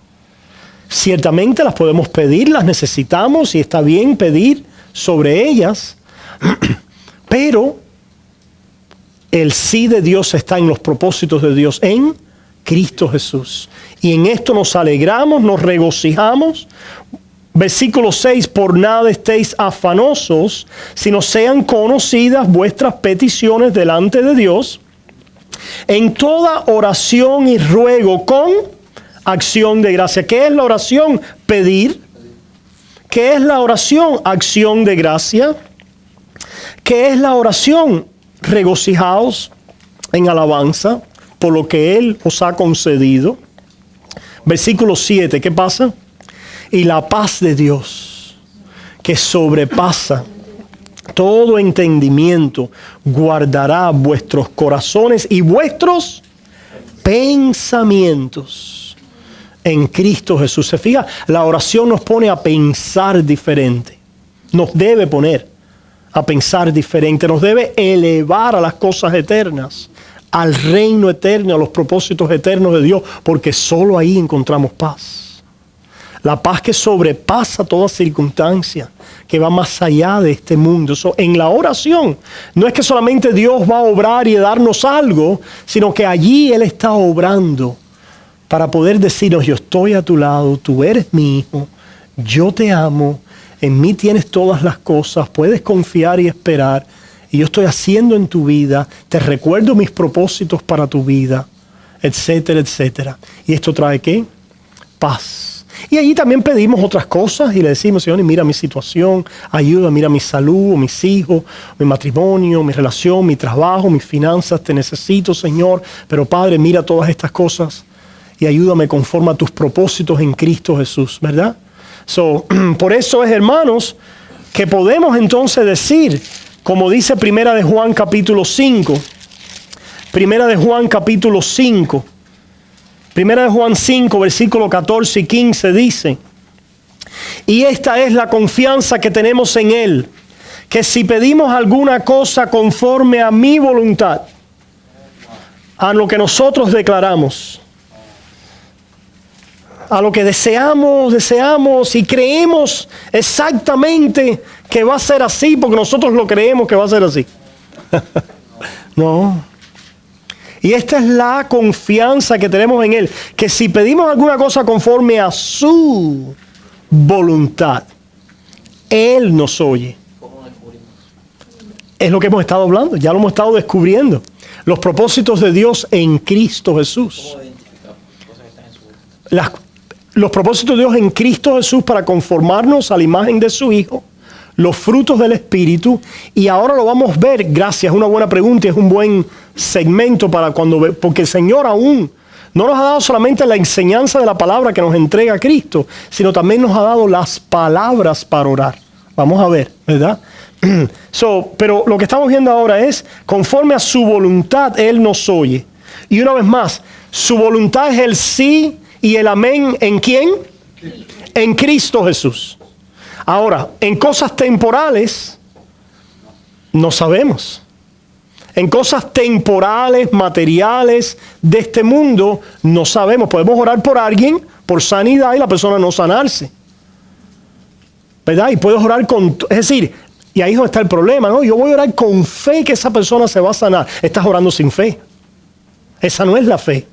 Ciertamente las podemos pedir, las necesitamos y está bien pedir sobre ellas, pero el sí de Dios está en los propósitos de Dios en Cristo Jesús. Y en esto nos alegramos, nos regocijamos. Versículo 6, por nada estéis afanosos, sino sean conocidas vuestras peticiones delante de Dios, en toda oración y ruego con acción de gracia. ¿Qué es la oración? Pedir. ¿Qué es la oración? Acción de gracia. ¿Qué es la oración? Regocijaos en alabanza por lo que Él os ha concedido. Versículo 7, ¿qué pasa? Y la paz de Dios, que sobrepasa todo entendimiento, guardará vuestros corazones y vuestros pensamientos en Cristo Jesús. Se fija, la oración nos pone a pensar diferente. Nos debe poner a pensar diferente. Nos debe elevar a las cosas eternas, al reino eterno, a los propósitos eternos de Dios, porque solo ahí encontramos paz. La paz que sobrepasa toda circunstancia, que va más allá de este mundo. En la oración, no es que solamente Dios va a obrar y darnos algo, sino que allí Él está obrando para poder decirnos: yo estoy a tu lado, tú eres mi hijo, yo te amo, en mí tienes todas las cosas, puedes confiar y esperar, y yo estoy haciendo en tu vida, te recuerdo mis propósitos para tu vida, etcétera, etcétera. ¿Y esto trae qué? Paz. Y allí también pedimos otras cosas y le decimos: Señor, mira mi situación, ayuda, mira mi salud, mis hijos, mi matrimonio, mi relación, mi trabajo, mis finanzas, te necesito, Señor. Pero Padre, mira todas estas cosas y ayúdame conforme a tus propósitos en Cristo Jesús, ¿verdad? Por eso es, hermanos, que podemos entonces decir, como dice Primera de Juan capítulo 5, Primera de Juan capítulo 5, Primera de Juan 5, versículo 14 y 15 dice: y esta es la confianza que tenemos en Él, que si pedimos alguna cosa conforme a mi voluntad, a lo que nosotros declaramos, a lo que deseamos y creemos exactamente que va a ser así, porque nosotros lo creemos que va a ser así. No. Y esta es la confianza que tenemos en Él, que si pedimos alguna cosa conforme a su voluntad, Él nos oye. Es lo que hemos estado hablando, ya lo hemos estado descubriendo. Los propósitos de Dios en Cristo Jesús. Los propósitos de Dios en Cristo Jesús para conformarnos a la imagen de su Hijo, los frutos del Espíritu, y ahora lo vamos a ver. Gracias, una buena pregunta y es un buen segmento para cuando, porque el Señor aún no nos ha dado solamente la enseñanza de la palabra que nos entrega Cristo, sino también nos ha dado las palabras para orar. Vamos a ver, ¿verdad? Pero lo que estamos viendo ahora es, conforme a su voluntad, Él nos oye. Y una vez más, su voluntad es el sí y el amén. ¿En quién? En Cristo Jesús. Ahora, en cosas temporales, no sabemos. En cosas temporales, materiales de este mundo, no sabemos. Podemos orar por alguien, por sanidad, y la persona no sanarse, ¿verdad? Y puedes orar con... Es decir, y ahí es donde está el problema, ¿no? Yo voy a orar con fe que esa persona se va a sanar. Estás orando sin fe. Esa no es la fe.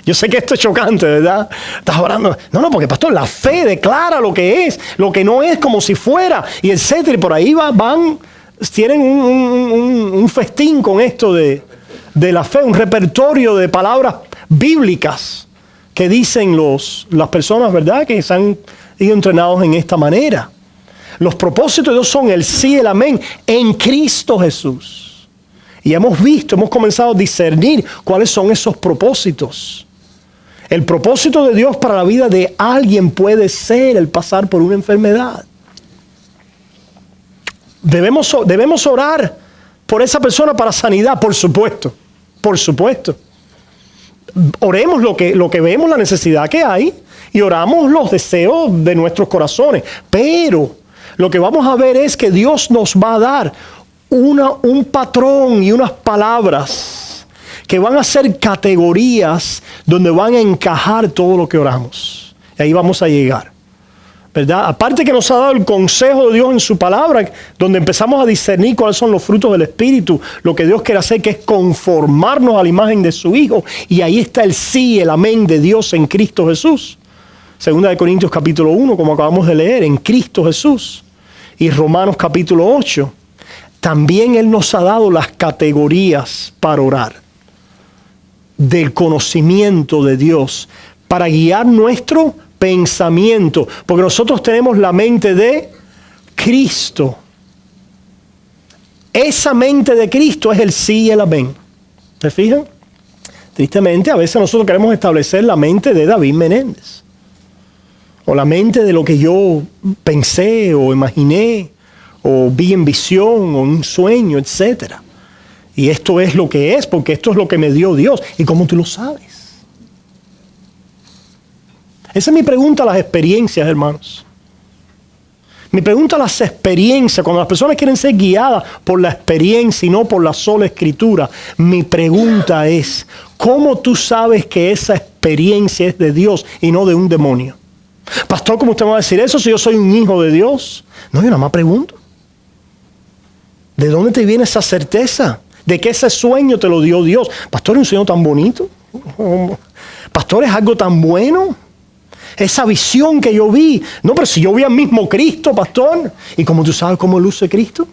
Yo sé que esto es chocante, ¿verdad? Estás orando. No, porque pastor, la fe declara lo que es, lo que no es como si fuera, y etcétera. Y por ahí van, tienen un festín con esto de la fe, un repertorio de palabras bíblicas que dicen las personas, ¿verdad? Que se han ido entrenados en esta manera. Los propósitos de Dios son el sí y el amén en Cristo Jesús. Y hemos comenzado a discernir cuáles son esos propósitos. El propósito de Dios para la vida de alguien puede ser el pasar por una enfermedad. Debemos orar por esa persona para sanidad, por supuesto, por supuesto. Oremos lo que vemos, la necesidad que hay, y oramos los deseos de nuestros corazones. Pero lo que vamos a ver es que Dios nos va a dar un patrón y unas palabras que van a ser categorías donde van a encajar todo lo que oramos. Y ahí vamos a llegar, ¿verdad? Aparte que nos ha dado el consejo de Dios en su palabra, donde empezamos a discernir cuáles son los frutos del Espíritu, lo que Dios quiere hacer, que es conformarnos a la imagen de su Hijo. Y ahí está el sí, el amén de Dios en Cristo Jesús. Segunda de Corintios capítulo 1, como acabamos de leer, en Cristo Jesús. Y Romanos capítulo 8. También Él nos ha dado las categorías para orar, del conocimiento de Dios, para guiar nuestro pensamiento, porque nosotros tenemos la mente de Cristo. Esa mente de Cristo es el sí y el amén. ¿Se fijan? Tristemente, a veces nosotros queremos establecer la mente de David Menéndez, o la mente de lo que yo pensé o imaginé, o vi en visión, o en un sueño, etc. Y esto es lo que es, porque esto es lo que me dio Dios. ¿Y cómo tú lo sabes? Esa es mi pregunta a las experiencias, hermanos. Mi pregunta a las experiencias, cuando las personas quieren ser guiadas por la experiencia y no por la sola escritura, mi pregunta es, ¿cómo tú sabes que esa experiencia es de Dios y no de un demonio? Pastor, ¿cómo usted me va a decir eso si yo soy un hijo de Dios? No, yo nada más pregunto. ¿De dónde te viene esa certeza? ¿De que ese sueño te lo dio Dios? Pastor, ¿es un sueño tan bonito? Pastor, ¿es algo tan bueno? Esa visión que yo vi. No, pero si yo vi al mismo Cristo, pastor. ¿Y cómo tú sabes cómo luce Cristo?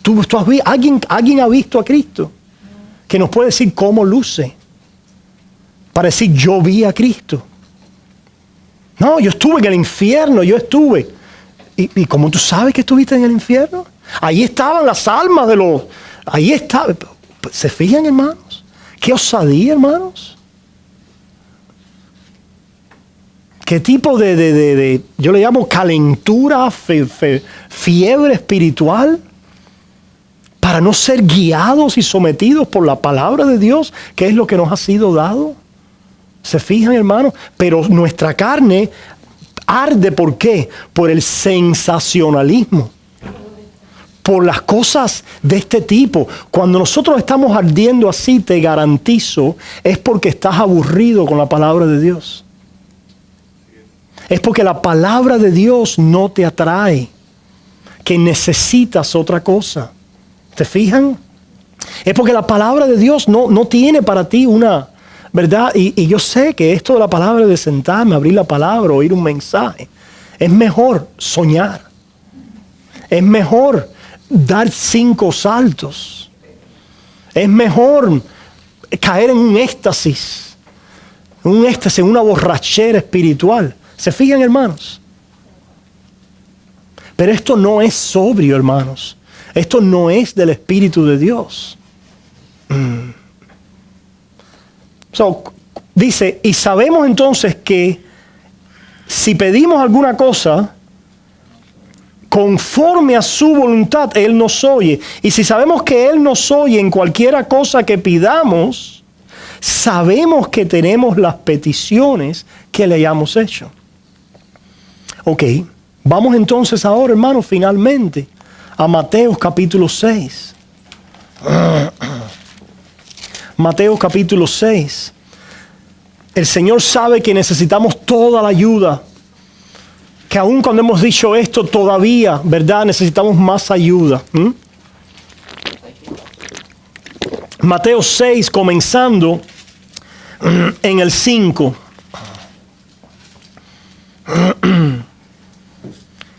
¿Tú has visto? ¿Alguien ha visto a Cristo? Que nos puede decir cómo luce. Para decir, yo vi a Cristo. No, yo estuve en el infierno, yo estuve. ¿Y cómo tú sabes que estuviste en el infierno? Ahí estaban las almas de los... Ahí está. ¿Se fijan, hermanos? ¿Qué osadía, hermanos? ¿Qué tipo de yo le llamo calentura, fiebre espiritual? Para no ser guiados y sometidos por la palabra de Dios, que es lo que nos ha sido dado. ¿Se fijan, hermanos? Pero nuestra carne arde, ¿por qué? Por el sensacionalismo. Por las cosas de este tipo. Cuando nosotros estamos ardiendo así, te garantizo, es porque estás aburrido con la palabra de Dios. Es porque la palabra de Dios no te atrae, que necesitas otra cosa. ¿Te fijan? Es porque la palabra de Dios no tiene para ti una... ¿Verdad? Y yo sé que esto de la palabra, de sentarme, abrir la palabra, oír un mensaje, es mejor soñar. Es mejor dar 5 saltos. Es mejor caer en un éxtasis, una borrachera espiritual. ¿Se fijan, hermanos? Pero esto no es sobrio, hermanos. Esto no es del Espíritu de Dios. Dice, y sabemos entonces que si pedimos alguna cosa conforme a su voluntad, Él nos oye. Y si sabemos que Él nos oye en cualquiera cosa que pidamos, sabemos que tenemos las peticiones que le hayamos hecho. Ok, vamos entonces ahora, hermanos, finalmente a Mateo capítulo 6. Mateo capítulo 6. El Señor sabe que necesitamos toda la ayuda. Que aun cuando hemos dicho esto, todavía, ¿verdad? Necesitamos más ayuda. Mateo 6, comenzando en el 5.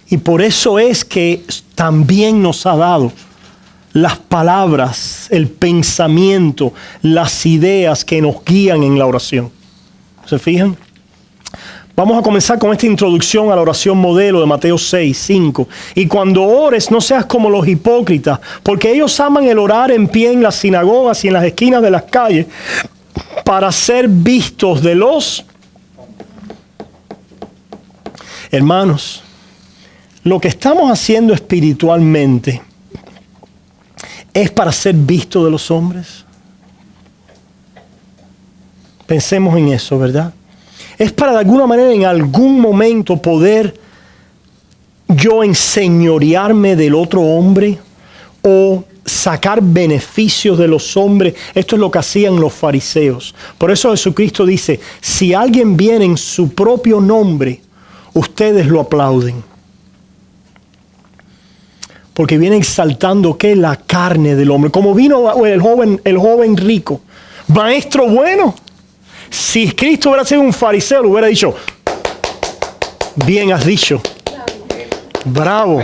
Y por eso es que también nos ha dado las palabras, el pensamiento, las ideas que nos guían en la oración. ¿Se fijan? Vamos a comenzar con esta introducción a la oración modelo de Mateo 6, 5. Y cuando ores, no seas como los hipócritas, porque ellos aman el orar en pie en las sinagogas y en las esquinas de las calles para ser vistos de los... Hermanos, lo que estamos haciendo espiritualmente es para ser visto de los hombres? Pensemos en eso, ¿verdad? Es para de alguna manera en algún momento poder yo enseñorearme del otro hombre o sacar beneficios de los hombres. Esto es lo que hacían los fariseos. Por eso Jesucristo dice, si alguien viene en su propio nombre, ustedes lo aplauden. Porque viene exaltando ¿qué? La carne del hombre. Como vino el joven rico. Maestro bueno. Si Cristo hubiera sido un fariseo, le hubiera dicho, bien has dicho. Bravo.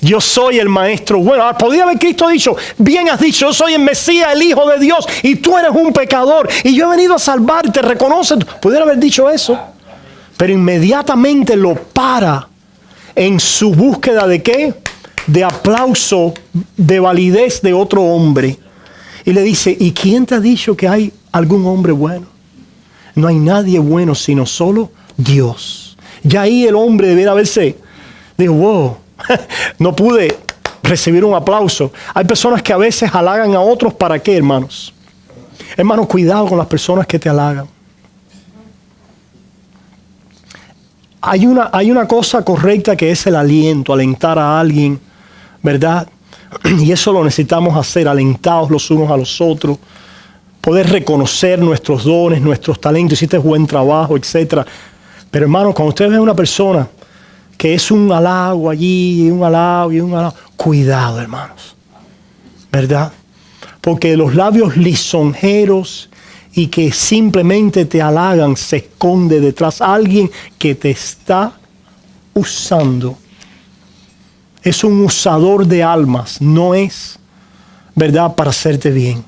Yo soy el maestro bueno. Podría haber Cristo dicho, bien has dicho, yo soy el Mesías, el Hijo de Dios, y tú eres un pecador, y yo he venido a salvarte, reconoce. Pudiera haber dicho eso. Pero inmediatamente lo para en su búsqueda de ¿qué? De aplauso, de validez de otro hombre. Y le dice, ¿y quién te ha dicho que hay algún hombre bueno? No hay nadie bueno sino solo Dios. Ya ahí el hombre debiera haberse, dijo, wow, no pude recibir un aplauso. Hay personas que a veces halagan a otros, ¿para qué, hermanos? Hermanos, cuidado con las personas que te halagan. Hay una cosa correcta que es el aliento, alentar a alguien, ¿verdad? Y eso lo necesitamos hacer, alentados los unos a los otros, poder reconocer nuestros dones, nuestros talentos, hiciste buen trabajo, etc. Pero hermanos, cuando usted ve a una persona que es un halago allí, un halago y un halago, cuidado, hermanos, ¿verdad? Porque los labios lisonjeros y que simplemente te halagan, se esconde detrás a alguien que te está usando. Es un usador de almas, no es, ¿verdad?, para hacerte bien.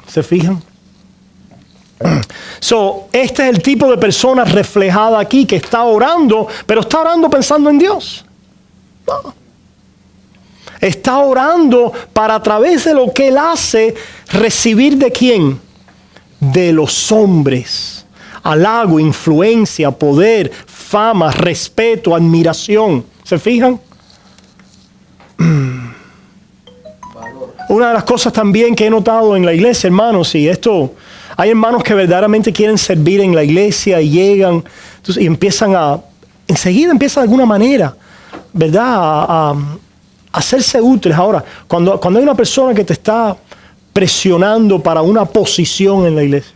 ¿Se fijan? Este es el tipo de persona reflejada aquí que está orando, pero está orando pensando en Dios. No. Está orando para a través de lo que él hace, recibir ¿de quién? De los hombres. Halago, influencia, poder, fama, respeto, admiración. ¿Se fijan? Una de las cosas también que he notado en la iglesia, hermanos, y esto, hay hermanos que verdaderamente quieren servir en la iglesia y llegan entonces, y enseguida empiezan de alguna manera, ¿verdad?, a hacerse útiles. Ahora, cuando hay una persona que te está presionando para una posición en la iglesia,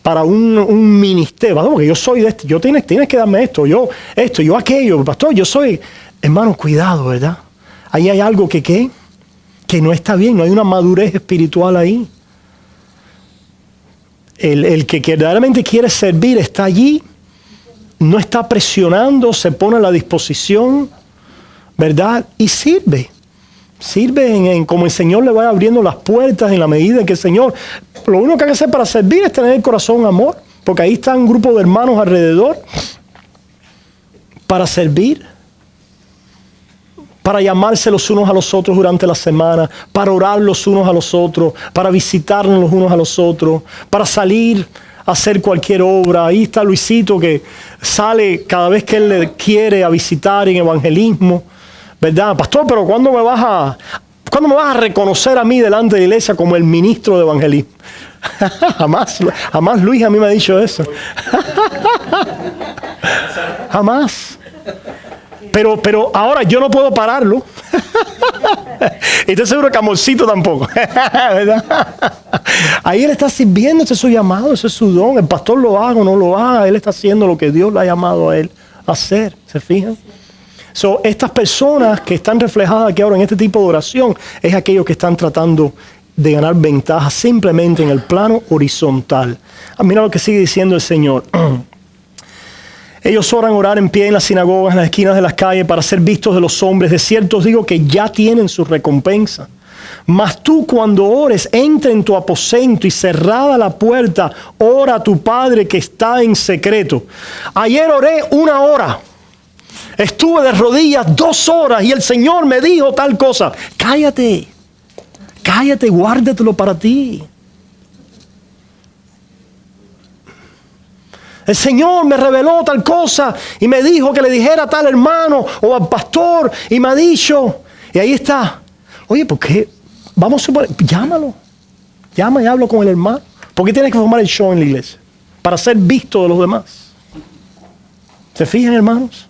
para un ministerio, porque yo soy de este, yo tienes que darme esto, yo aquello, pastor, yo soy, hermano, cuidado, ¿verdad? Ahí hay algo que no está bien, no hay una madurez espiritual ahí. El que verdaderamente quiere servir está allí, no está presionando, se pone a la disposición, ¿verdad? Y sirve como el Señor le va abriendo las puertas en la medida en que el Señor, lo único que hay que hacer para servir es tener el corazón amor, porque ahí está un grupo de hermanos alrededor para servir, para llamarse los unos a los otros durante la semana, para orar los unos a los otros, para visitarnos los unos a los otros, para salir a hacer cualquier obra. Ahí está Luisito que sale cada vez que él le quiere a visitar en evangelismo, ¿verdad? Pastor, pero ¿cuándo me vas a reconocer a mí delante de la iglesia como el ministro de evangelismo? Jamás Luis a mí me ha dicho eso. Jamás. Pero ahora yo no puedo pararlo. Y estoy seguro que Amorcito tampoco. ¿Verdad? Ahí él está sirviendo, ese es su llamado, ese es su don. El pastor lo haga o no lo haga, él está haciendo lo que Dios le ha llamado a él a hacer. ¿Se fijan? Estas personas que están reflejadas aquí ahora en este tipo de oración es aquellos que están tratando de ganar ventaja simplemente en el plano horizontal. Mira lo que sigue diciendo el Señor. Ellos orar en pie en las sinagogas, en las esquinas de las calles para ser vistos de los hombres. De cierto os digo que ya tienen su recompensa. Mas tú cuando ores, entra en tu aposento y cerrada la puerta, ora a tu Padre que está en secreto. Ayer oré 1 hora. Estuve de rodillas 2 horas y el Señor me dijo tal cosa. Cállate, guárdatelo para ti. El Señor me reveló tal cosa y me dijo que le dijera a tal hermano o al pastor y me ha dicho. Y ahí está. Oye, ¿por qué? Vamos a suponer, llámalo. Llama y hablo con el hermano. ¿Por qué tienes que formar el show en la iglesia? Para ser visto de los demás. ¿Se fijan, hermanos?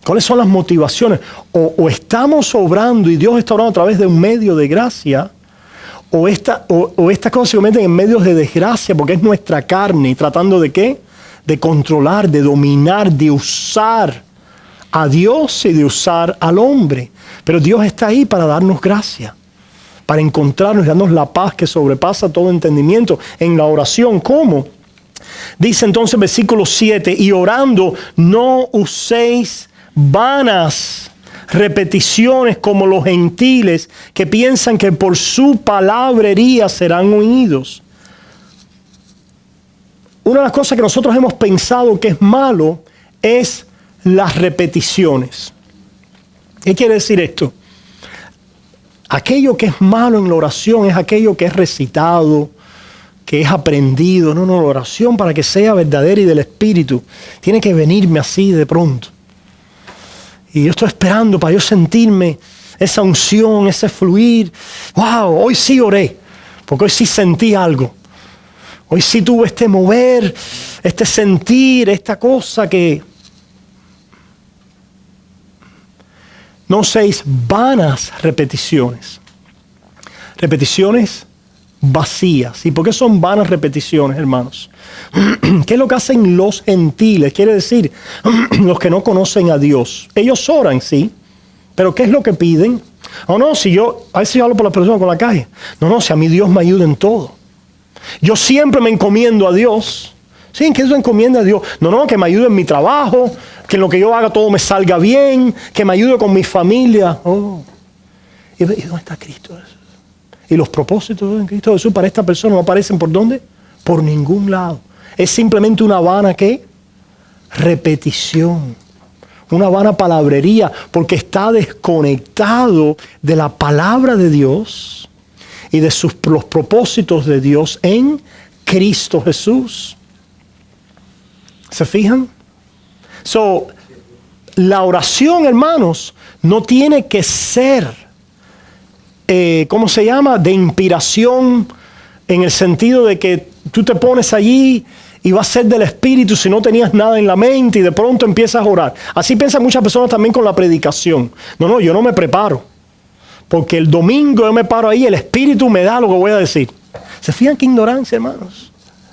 ¿Cuáles son las motivaciones? O estamos obrando y Dios está obrando a través de un medio de gracia, o estas cosas se convierten en medios de desgracia porque es nuestra carne tratando de ¿qué? De controlar, de dominar, de usar a Dios y de usar al hombre. Pero Dios está ahí para darnos gracia, para encontrarnos y darnos la paz que sobrepasa todo entendimiento en la oración. ¿Cómo? Dice entonces versículo 7, y orando no uséis vanas repeticiones como los gentiles que piensan que por su palabrería serán oídos. Una de las cosas que nosotros hemos pensado que es malo es las repeticiones. ¿Qué quiere decir esto? Aquello que es malo en la oración es aquello que es recitado, que es aprendido. No, la oración para que sea verdadera y del Espíritu tiene que venirme así de pronto. Y yo estoy esperando para yo sentirme esa unción, ese fluir. ¡Wow! Hoy sí oré, porque hoy sí sentí algo. Hoy sí tuve este mover, este sentir, esta cosa que... No uséis vanas repeticiones. Repeticiones vacías. ¿Y por qué son vanas repeticiones, hermanos? ¿Qué es lo que hacen los gentiles? Quiere decir, los que no conocen a Dios. Ellos oran, sí, pero ¿qué es lo que piden? A veces yo hablo por las personas con la calle. Si a mí Dios me ayuda en todo. Yo siempre me encomiendo a Dios. ¿Sí? ¿En qué eso encomienda a Dios? Que me ayude en mi trabajo, que en lo que yo haga todo me salga bien, que me ayude con mi familia. ¿Y dónde está Cristo? Y los propósitos de Cristo Jesús para esta persona no aparecen ¿por dónde? Por ningún lado. Es simplemente una vana ¿qué? Repetición. Una vana palabrería, porque está desconectado de la palabra de Dios y de los propósitos de Dios en Cristo Jesús. ¿Se fijan? La oración, hermanos, no tiene que ser de inspiración, en el sentido de que tú te pones allí y va a ser del Espíritu si no tenías nada en la mente y de pronto empiezas a orar. Así piensan muchas personas también con la predicación. Yo no me preparo, porque el domingo yo me paro ahí, el Espíritu me da lo que voy a decir. ¿Se fijan qué ignorancia, hermanos?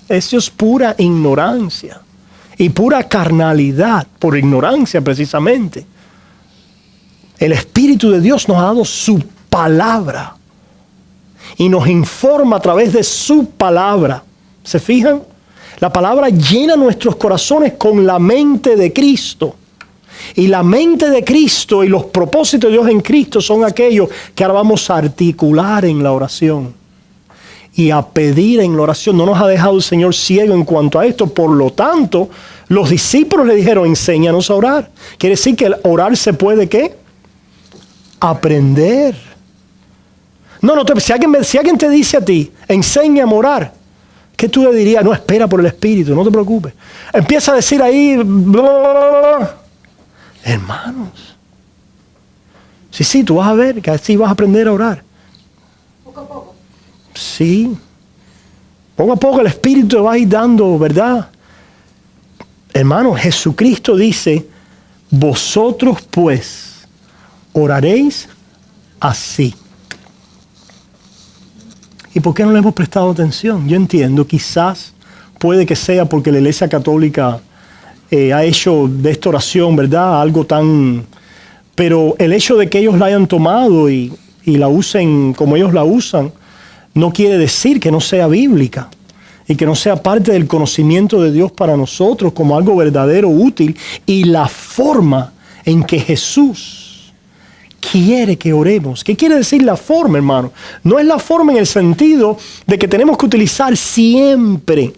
Eso es pura ignorancia y pura carnalidad, por ignorancia precisamente. El Espíritu de Dios nos ha dado su palabra y nos informa a través de su palabra. ¿Se fijan? La palabra llena nuestros corazones con la mente de Cristo. Y la mente de Cristo y los propósitos de Dios en Cristo son aquellos que ahora vamos a articular en la oración y a pedir en la oración. No nos ha dejado el Señor ciego en cuanto a esto. Por lo tanto, los discípulos le dijeron, enséñanos a orar. Quiere decir que el orar se puede ¿qué? Aprender. Si alguien te dice a ti, enséñame a orar, ¿qué tú le dirías? No, espera por el Espíritu, no te preocupes. Empieza a decir ahí, bla, bla, bla, bla. Hermanos, sí, tú vas a ver que así vas a aprender a orar. Poco a poco. Sí. Poco a poco el Espíritu te va a ir dando, ¿verdad? Hermanos, Jesucristo dice, vosotros pues oraréis así. ¿Y por qué no le hemos prestado atención? Yo entiendo, quizás puede que sea porque la Iglesia Católica ha hecho de esta oración, ¿verdad? Algo tan... Pero el hecho de que ellos la hayan tomado y la usen como ellos la usan, no quiere decir que no sea bíblica y que no sea parte del conocimiento de Dios para nosotros como algo verdadero, útil, y la forma en que Jesús quiere que oremos. ¿Qué quiere decir la forma, hermano? No es la forma en el sentido de que tenemos que utilizar siempre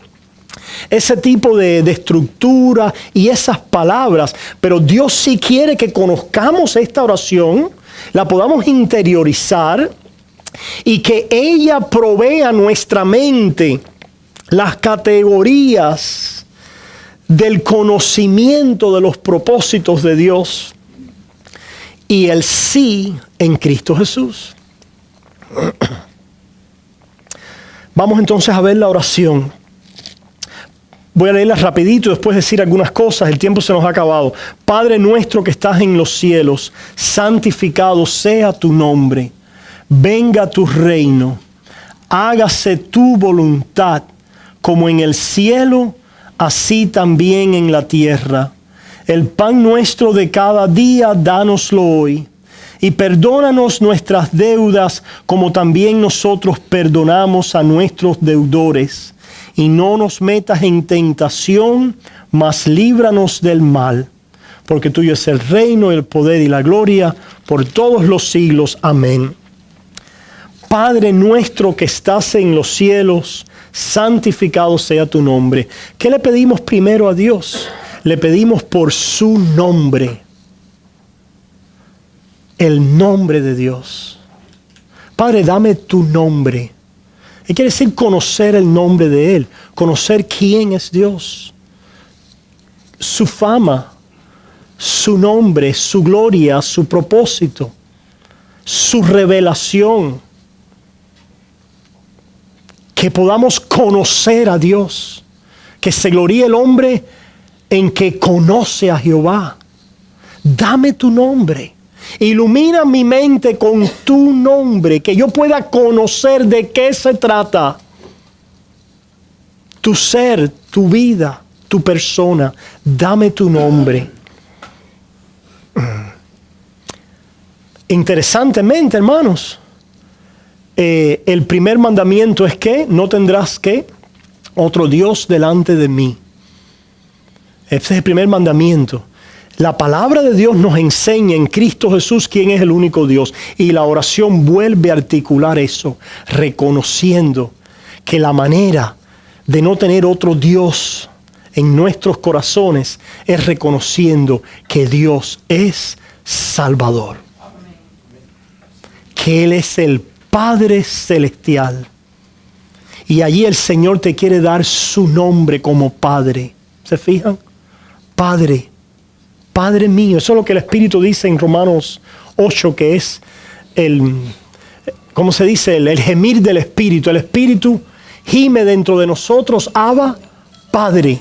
ese tipo de estructura y esas palabras, pero Dios sí quiere que conozcamos esta oración, la podamos interiorizar y que ella provea a nuestra mente las categorías del conocimiento de los propósitos de Dios. y el sí en Cristo Jesús. Vamos entonces a ver la oración. Voy a leerla rapidito y después decir algunas cosas. El tiempo se nos ha acabado. Padre nuestro que estás en los cielos, santificado sea tu nombre. Venga tu reino. Hágase tu voluntad, como en el cielo, así también en la tierra. El pan nuestro de cada día, dánoslo hoy. Y perdónanos nuestras deudas, como también nosotros perdonamos a nuestros deudores. Y no nos metas en tentación, mas líbranos del mal. Porque tuyo es el reino, el poder y la gloria, por todos los siglos. Amén. Padre nuestro que estás en los cielos, santificado sea tu nombre. ¿Qué le pedimos primero a Dios? Le pedimos por su nombre. El nombre de Dios. Padre, dame tu nombre. Y quiere decir conocer el nombre de Él, conocer quién es Dios, su fama, su nombre, su gloria, su propósito, su revelación. Que podamos conocer a Dios, que se gloríe el hombre en que conoce a Jehová. Dame tu nombre. Ilumina mi mente con tu nombre, que yo pueda conocer de qué se trata. Tu ser, tu vida, tu persona. Dame tu nombre. Interesantemente, hermanos, el primer mandamiento es que no tendrás que otro Dios delante de mí. Ese es el primer mandamiento. La palabra de Dios nos enseña en Cristo Jesús quién es el único Dios. Y la oración vuelve a articular eso, reconociendo que la manera de no tener otro Dios en nuestros corazones es reconociendo que Dios es Salvador. Que Él es el Padre Celestial. Y allí el Señor te quiere dar su nombre como Padre. ¿Se fijan? Padre. Padre mío, eso es lo que el Espíritu dice en Romanos 8, que es ¿cómo se dice? El gemir del Espíritu. El Espíritu gime dentro de nosotros, Abba, Padre.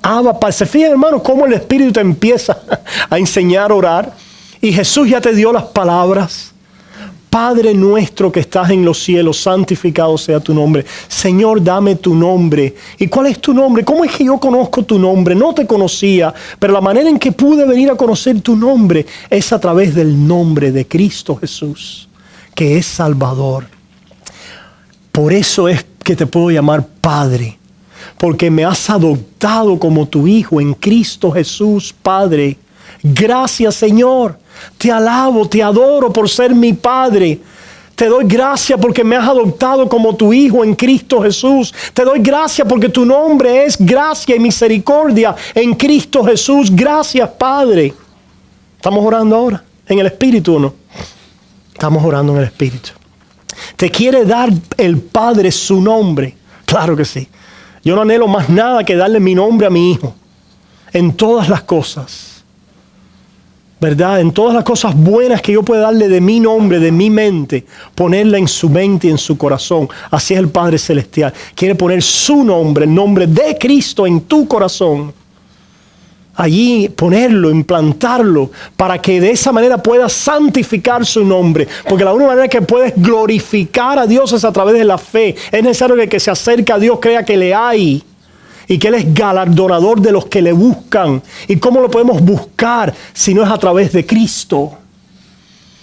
Abba, Padre. ¿Se fijan, hermanos, cómo el Espíritu te empieza a enseñar a orar? Y Jesús ya te dio las palabras. Padre nuestro que estás en los cielos, santificado sea tu nombre. Señor, dame tu nombre. ¿Y cuál es tu nombre? ¿Cómo es que yo conozco tu nombre? No te conocía, pero la manera en que pude venir a conocer tu nombre es a través del nombre de Cristo Jesús, que es Salvador. Por eso es que te puedo llamar Padre, porque me has adoptado como tu Hijo en Cristo Jesús, Padre. Gracias, Señor. Te alabo, te adoro por ser mi Padre. Te doy gracias porque me has adoptado como tu Hijo en Cristo Jesús. Te doy gracias porque tu nombre es gracia y misericordia en Cristo Jesús. Gracias, Padre. ¿Estamos orando ahora? ¿En el Espíritu o no? Estamos orando en el Espíritu. ¿Te quiere dar el Padre su nombre? Claro que sí. Yo no anhelo más nada que darle mi nombre a mi Hijo. En todas las cosas. ¿Verdad? En todas las cosas buenas que yo pueda darle de mi nombre, de mi mente, ponerla en su mente y en su corazón. Así es el Padre Celestial. Quiere poner su nombre, el nombre de Cristo en tu corazón. Allí ponerlo, implantarlo, para que de esa manera puedas santificar su nombre. Porque la única manera que puedes glorificar a Dios es a través de la fe. Es necesario que el que se acerca a Dios crea que le hay. Y que Él es galardonador de los que le buscan. ¿Y cómo lo podemos buscar si no es a través de Cristo?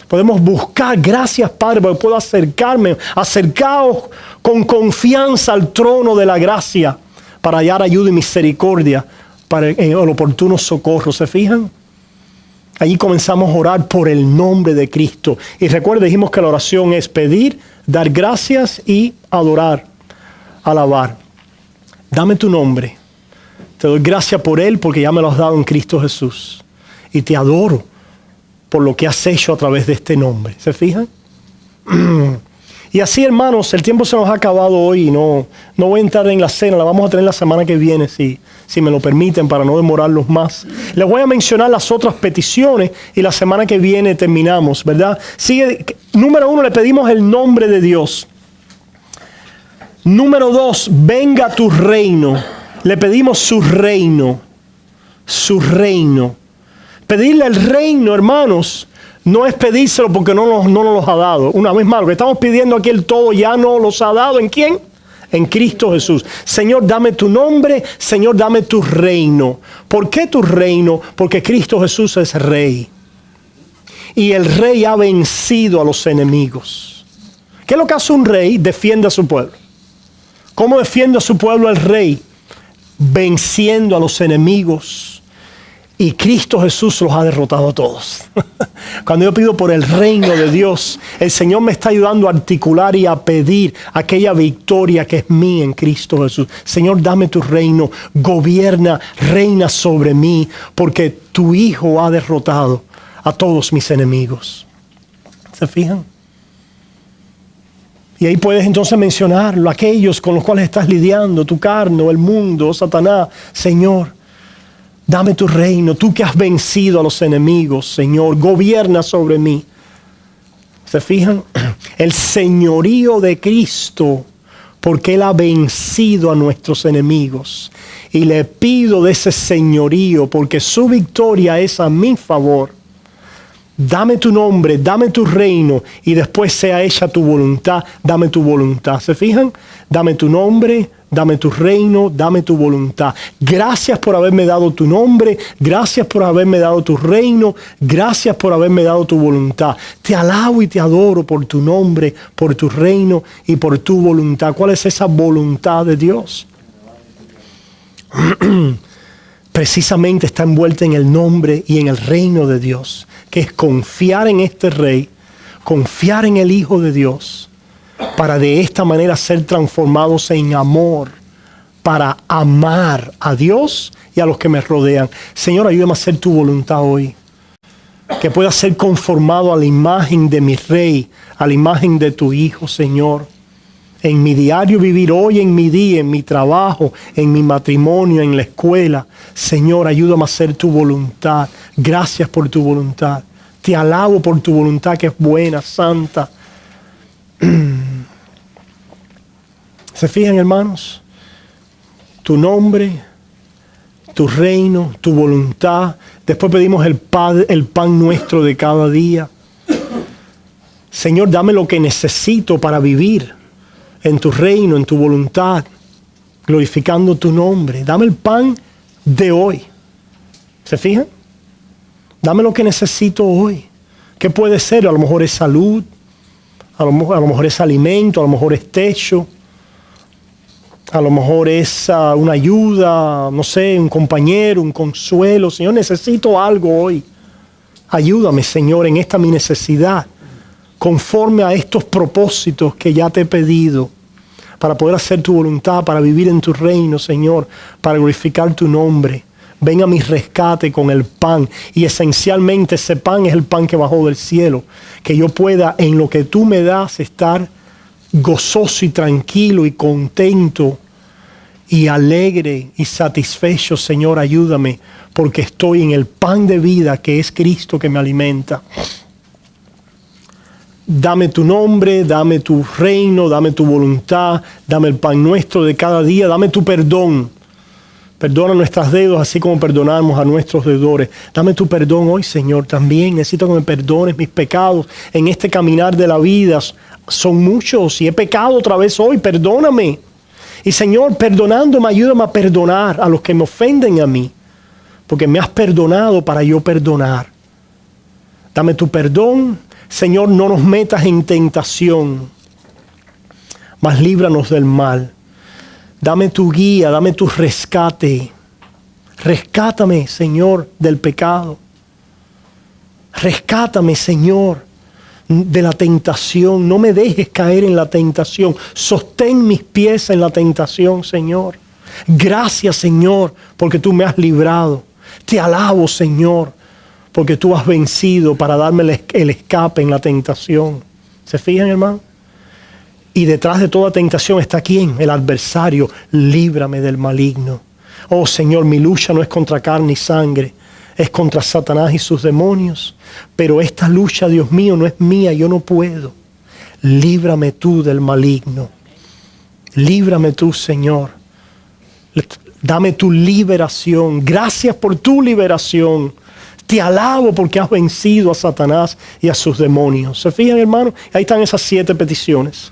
Podemos buscar, gracias Padre, porque puedo acercaos con confianza al trono de la gracia para hallar ayuda y misericordia para el oportuno socorro. ¿Se fijan? Allí comenzamos a orar por el nombre de Cristo. Y recuerda, dijimos que la oración es pedir, dar gracias y adorar, alabar. Dame tu nombre. Te doy gracias por Él porque ya me lo has dado en Cristo Jesús. Y te adoro por lo que has hecho a través de este nombre. ¿Se fijan? Y así, hermanos, el tiempo se nos ha acabado hoy y no voy a entrar en la cena, la vamos a tener la semana que viene, si me lo permiten, para no demorarlos más. Les voy a mencionar las otras peticiones y la semana que viene terminamos, ¿verdad? Número 1, le pedimos el nombre de Dios. Número 2, venga tu reino. Le pedimos su reino. Su reino. Pedirle el reino, hermanos, no es pedírselo porque no nos los ha dado. Una vez más, lo que estamos pidiendo aquí, el todo ya no los ha dado. ¿En quién? En Cristo Jesús. Señor, dame tu nombre. Señor, dame tu reino. ¿Por qué tu reino? Porque Cristo Jesús es rey. Y el rey ha vencido a los enemigos. ¿Qué es lo que hace un rey? Defiende a su pueblo. ¿Cómo defiende a su pueblo el rey? Venciendo a los enemigos. Y Cristo Jesús los ha derrotado a todos. Cuando yo pido por el reino de Dios, el Señor me está ayudando a articular y a pedir aquella victoria que es mía en Cristo Jesús. Señor, dame tu reino, gobierna, reina sobre mí, porque tu Hijo ha derrotado a todos mis enemigos. ¿Se fijan? Y ahí puedes entonces mencionarlo, aquellos con los cuales estás lidiando, tu carne, el mundo, Satanás. Señor, dame tu reino, tú que has vencido a los enemigos, Señor, gobierna sobre mí. ¿Se fijan? El señorío de Cristo, porque Él ha vencido a nuestros enemigos. Y le pido de ese señorío, porque su victoria es a mi favor. Dame tu nombre, dame tu reino, y después sea hecha tu voluntad, dame tu voluntad. ¿Se fijan? Dame tu nombre, dame tu reino, dame tu voluntad. Gracias por haberme dado tu nombre, gracias por haberme dado tu reino, gracias por haberme dado tu voluntad. Te alabo y te adoro por tu nombre, por tu reino y por tu voluntad. ¿Cuál es esa voluntad de Dios? Precisamente está envuelta en el nombre y en el reino de Dios, que es confiar en este Rey, confiar en el Hijo de Dios, para de esta manera ser transformados en amor, para amar a Dios y a los que me rodean. Señor, ayúdame a hacer tu voluntad hoy, que pueda ser conformado a la imagen de mi Rey, a la imagen de tu Hijo, Señor. En mi diario vivir hoy, en mi día, en mi trabajo, en mi matrimonio, en la escuela. Señor, ayúdame a hacer tu voluntad. Gracias por tu voluntad. Te alabo por tu voluntad que es buena, santa. ¿Se fijan, hermanos? Tu nombre, tu reino, tu voluntad. Después pedimos el pan nuestro de cada día. Señor, dame lo que necesito para vivir en tu reino, en tu voluntad, glorificando tu nombre. Dame el pan de hoy. ¿Se fijan? Dame lo que necesito hoy. ¿Qué puede ser? A lo mejor es salud, a lo mejor es alimento, a lo mejor es techo, a lo mejor es una ayuda, no sé, un compañero, un consuelo. Señor, necesito algo hoy. Ayúdame, Señor, en esta mi necesidad, conforme a estos propósitos que ya te he pedido, para poder hacer tu voluntad, para vivir en tu reino, Señor, para glorificar tu nombre. Ven a mi rescate con el pan, y esencialmente ese pan es el pan que bajó del cielo, que yo pueda en lo que tú me das estar gozoso y tranquilo y contento y alegre y satisfecho. Señor, ayúdame, porque estoy en el pan de vida que es Cristo que me alimenta. Dame tu nombre, dame tu reino, dame tu voluntad, dame el pan nuestro de cada día, dame tu perdón. Perdona nuestras deudas así como perdonamos a nuestros deudores. Dame tu perdón hoy, Señor, también. Necesito que me perdones mis pecados en este caminar de la vida. Son muchos y he pecado otra vez hoy, perdóname. Y Señor, perdonándome, ayúdame a perdonar a los que me ofenden a mí, porque me has perdonado para yo perdonar. Dame tu perdón. Señor, no nos metas en tentación, mas líbranos del mal. Dame tu guía, dame tu rescate. Rescátame, Señor, del pecado. Rescátame, Señor, de la tentación. No me dejes caer en la tentación. Sostén mis pies en la tentación, Señor. Gracias, Señor, porque tú me has librado. Te alabo, Señor, porque tú has vencido para darme el escape en la tentación. ¿Se fijan, hermano? Y detrás de toda tentación está ¿quién? El adversario. Líbrame del maligno. Oh Señor, mi lucha no es contra carne y sangre, es contra Satanás y sus demonios. Pero esta lucha, Dios mío, no es mía, yo no puedo. Líbrame tú del maligno. Líbrame tú, Señor. Dame tu liberación. Gracias por tu liberación. Te alabo porque has vencido a Satanás y a sus demonios. ¿Se fijan, hermano? Ahí están esas 7 peticiones.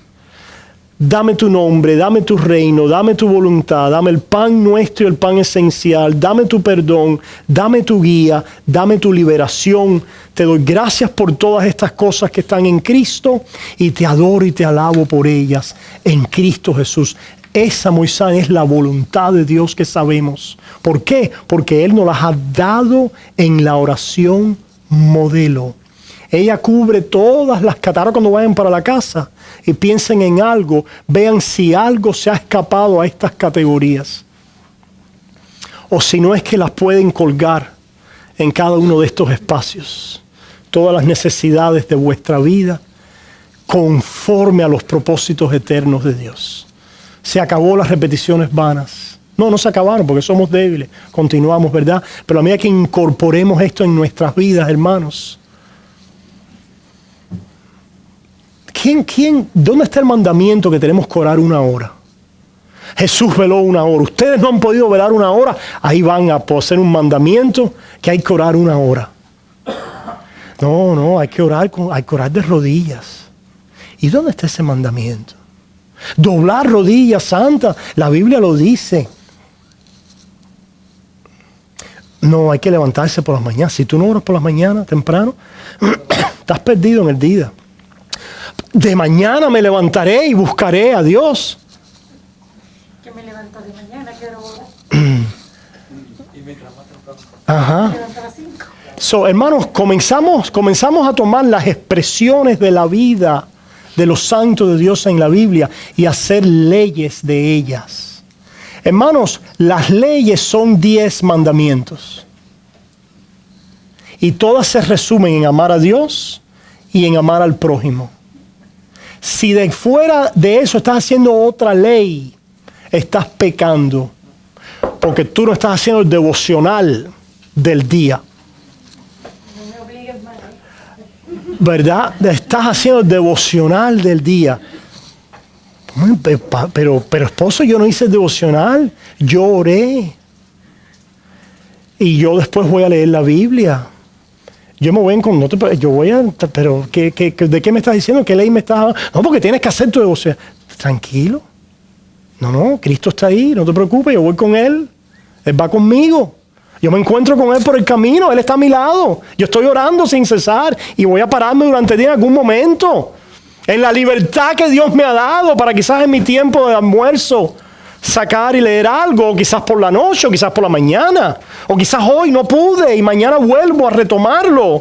Dame tu nombre, dame tu reino, dame tu voluntad, dame el pan nuestro y el pan esencial, dame tu perdón, dame tu guía, dame tu liberación. Te doy gracias por todas estas cosas que están en Cristo y te adoro y te alabo por ellas en Cristo Jesús. Esa, Moisés, es la voluntad de Dios que sabemos. ¿Por qué? Porque Él nos las ha dado en la oración modelo. Ella cubre todas las catástrofes. Cuando vayan para la casa y piensen en algo, vean si algo se ha escapado a estas categorías. O si no es que las pueden colgar en cada uno de estos espacios. Todas las necesidades de vuestra vida conforme a los propósitos eternos de Dios. Se acabó las repeticiones vanas. No se acabaron porque somos débiles. Continuamos, ¿verdad? Pero a medida que incorporemos esto en nuestras vidas, hermanos. ¿Dónde está el mandamiento que tenemos que orar 1 hora? Jesús veló 1 hora. Ustedes no han podido velar 1 hora. Ahí van a hacer un mandamiento que hay que orar 1 hora. No, hay que orar de rodillas. ¿Y dónde está ese mandamiento? Doblar rodillas, santa. La Biblia lo dice. No, hay que levantarse por las mañanas. Si tú no oras por las mañanas, temprano, estás perdido en el día. De mañana me levantaré y buscaré a Dios. Que me levanto de mañana, quiero orar. Ajá. Me levanto a las 5. So, hermanos, comenzamos a tomar las expresiones de la vida de los santos de Dios en la Biblia y hacer leyes de ellas. Hermanos, las leyes son 10 mandamientos. Y todas se resumen en amar a Dios y en amar al prójimo. Si de fuera de eso estás haciendo otra ley, estás pecando. Porque tú no estás haciendo el devocional del día. No me obligues más. ¿Verdad? Estás haciendo el devocional del día. Pero esposo, yo no hice el devocional. Yo oré. Y yo después voy a leer la Biblia. Yo me voy pero ¿de qué me estás diciendo? ¿Qué ley me estás hablando? No, porque tienes que hacer tu devoción. Tranquilo. No, Cristo está ahí, no te preocupes, yo voy con Él. Él va conmigo. Yo me encuentro con Él por el camino, Él está a mi lado. Yo estoy orando sin cesar y voy a pararme durante el día en algún momento. En la libertad que Dios me ha dado para quizás en mi tiempo de almuerzo sacar y leer algo, o quizás por la noche, o quizás por la mañana, o quizás hoy no pude y mañana vuelvo a retomarlo.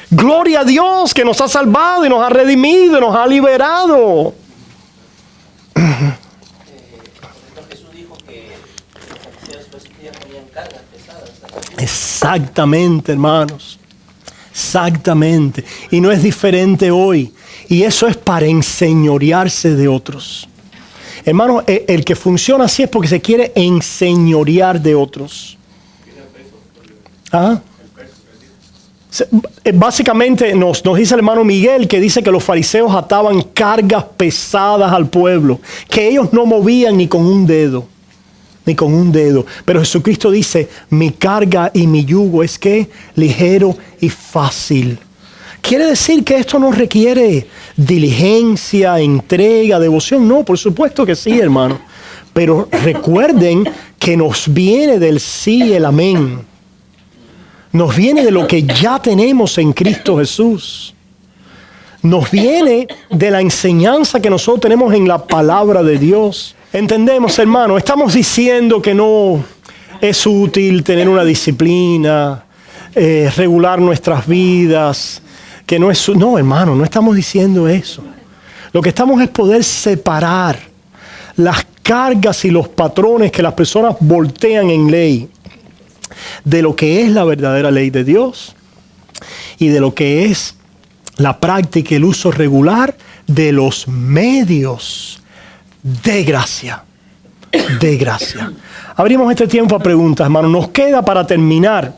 Gloria a Dios que nos ha salvado y nos ha redimido y nos ha liberado. Jesús dijo que los fariseos ya ponían cargas pesadas. Exactamente, hermanos. Exactamente. Y no es diferente hoy. Y eso es para enseñorearse de otros. Hermano, el que funciona así es porque se quiere enseñorear de otros. ¿Ah? Básicamente nos dice el hermano Miguel que dice que los fariseos ataban cargas pesadas al pueblo, que ellos no movían ni con un dedo. Ni con un dedo. Pero Jesucristo dice, mi carga y mi yugo es que ligero y fácil. ¿Quiere decir que esto no requiere diligencia, entrega, devoción? No, por supuesto que sí, hermano. Pero recuerden que nos viene del sí, el amén. Nos viene de lo que ya tenemos en Cristo Jesús. Nos viene de la enseñanza que nosotros tenemos en la palabra de Dios. Entendemos, hermano, estamos diciendo que no es útil tener una disciplina, regular nuestras vidas. Que no, hermano, no estamos diciendo eso. Lo que estamos es poder separar las cargas y los patrones que las personas voltean en ley de lo que es la verdadera ley de Dios y de lo que es la práctica y el uso regular de los medios de gracia. De gracia. Abrimos este tiempo a preguntas, hermano. Nos queda para terminar.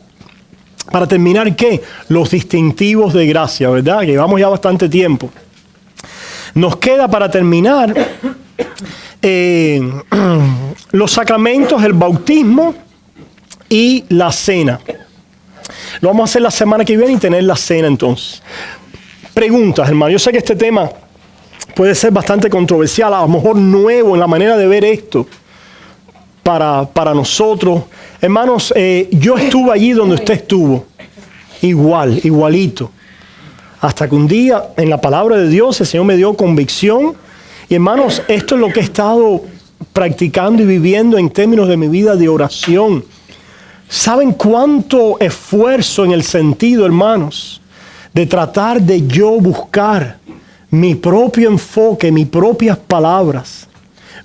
¿Para terminar qué? Los distintivos de gracia, ¿verdad? Que llevamos ya bastante tiempo. Nos queda para terminar los sacramentos, el bautismo y la cena. Lo vamos a hacer la semana que viene y tener la cena entonces. Preguntas, hermano. Yo sé que este tema puede ser bastante controversial, a lo mejor nuevo en la manera de ver esto para nosotros. Hermanos, yo estuve allí donde usted estuvo. Igualito. Hasta que un día en la palabra de Dios el Señor me dio convicción. Y hermanos, esto es lo que he estado practicando y viviendo en términos de mi vida de oración. ¿Saben cuánto esfuerzo en el sentido, hermanos, de tratar de yo buscar mi propio enfoque, mis propias palabras,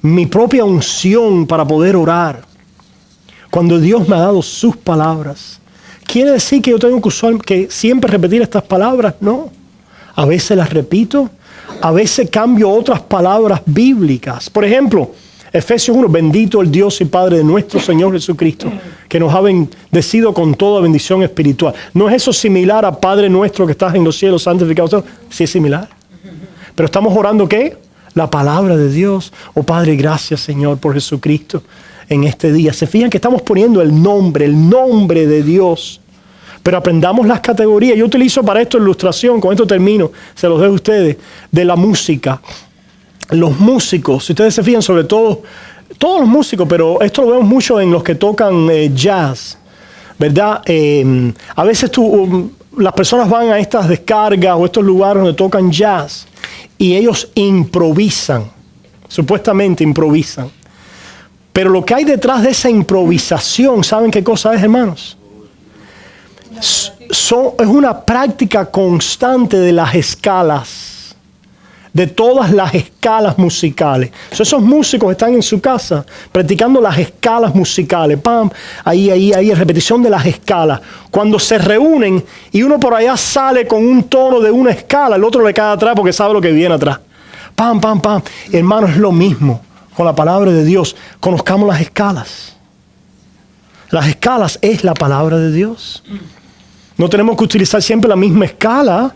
mi propia unción para poder orar? Cuando Dios me ha dado sus palabras, ¿quiere decir que yo tengo que siempre repetir estas palabras? No. A veces las repito, a veces cambio otras palabras bíblicas. Por ejemplo, Efesios 1, bendito el Dios y Padre de nuestro Señor Jesucristo, que nos ha bendecido con toda bendición espiritual. ¿No es eso similar a Padre nuestro que estás en los cielos, santificado sea? Sí es similar. Pero estamos orando ¿qué? La palabra de Dios. Oh Padre, gracias Señor por Jesucristo en este día. Se fijan que estamos poniendo el nombre de Dios. Pero aprendamos las categorías. Yo utilizo para esto ilustración, con esto termino, se los dejo a ustedes, de la música. Los músicos, si ustedes se fijan, sobre todo, todos los músicos, pero esto lo vemos mucho en los que tocan jazz, ¿verdad? A veces las personas van a estas descargas o estos lugares donde tocan jazz y ellos improvisan, supuestamente improvisan. Pero lo que hay detrás de esa improvisación, ¿saben qué cosa es, hermanos? Es una práctica constante de las escalas. De todas las escalas musicales. Esos músicos están en su casa practicando las escalas musicales. ¡Pam! Ahí, repetición de las escalas. Cuando se reúnen y uno por allá sale con un tono de una escala, el otro le cae atrás porque sabe lo que viene atrás. ¡Pam, pam, pam! Hermano, es lo mismo con la palabra de Dios. Conozcamos las escalas. Las escalas es la palabra de Dios. No tenemos que utilizar siempre la misma escala,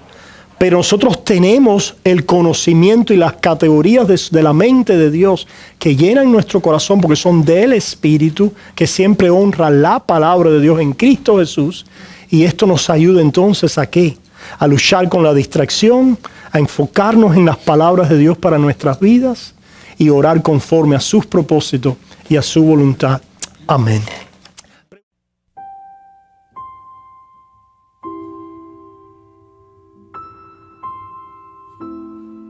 pero nosotros tenemos el conocimiento y las categorías de la mente de Dios que llenan nuestro corazón porque son del Espíritu que siempre honra la palabra de Dios en Cristo Jesús. Y esto nos ayuda entonces ¿a qué? A luchar con la distracción, a enfocarnos en las palabras de Dios para nuestras vidas y orar conforme a sus propósitos y a su voluntad. Amén.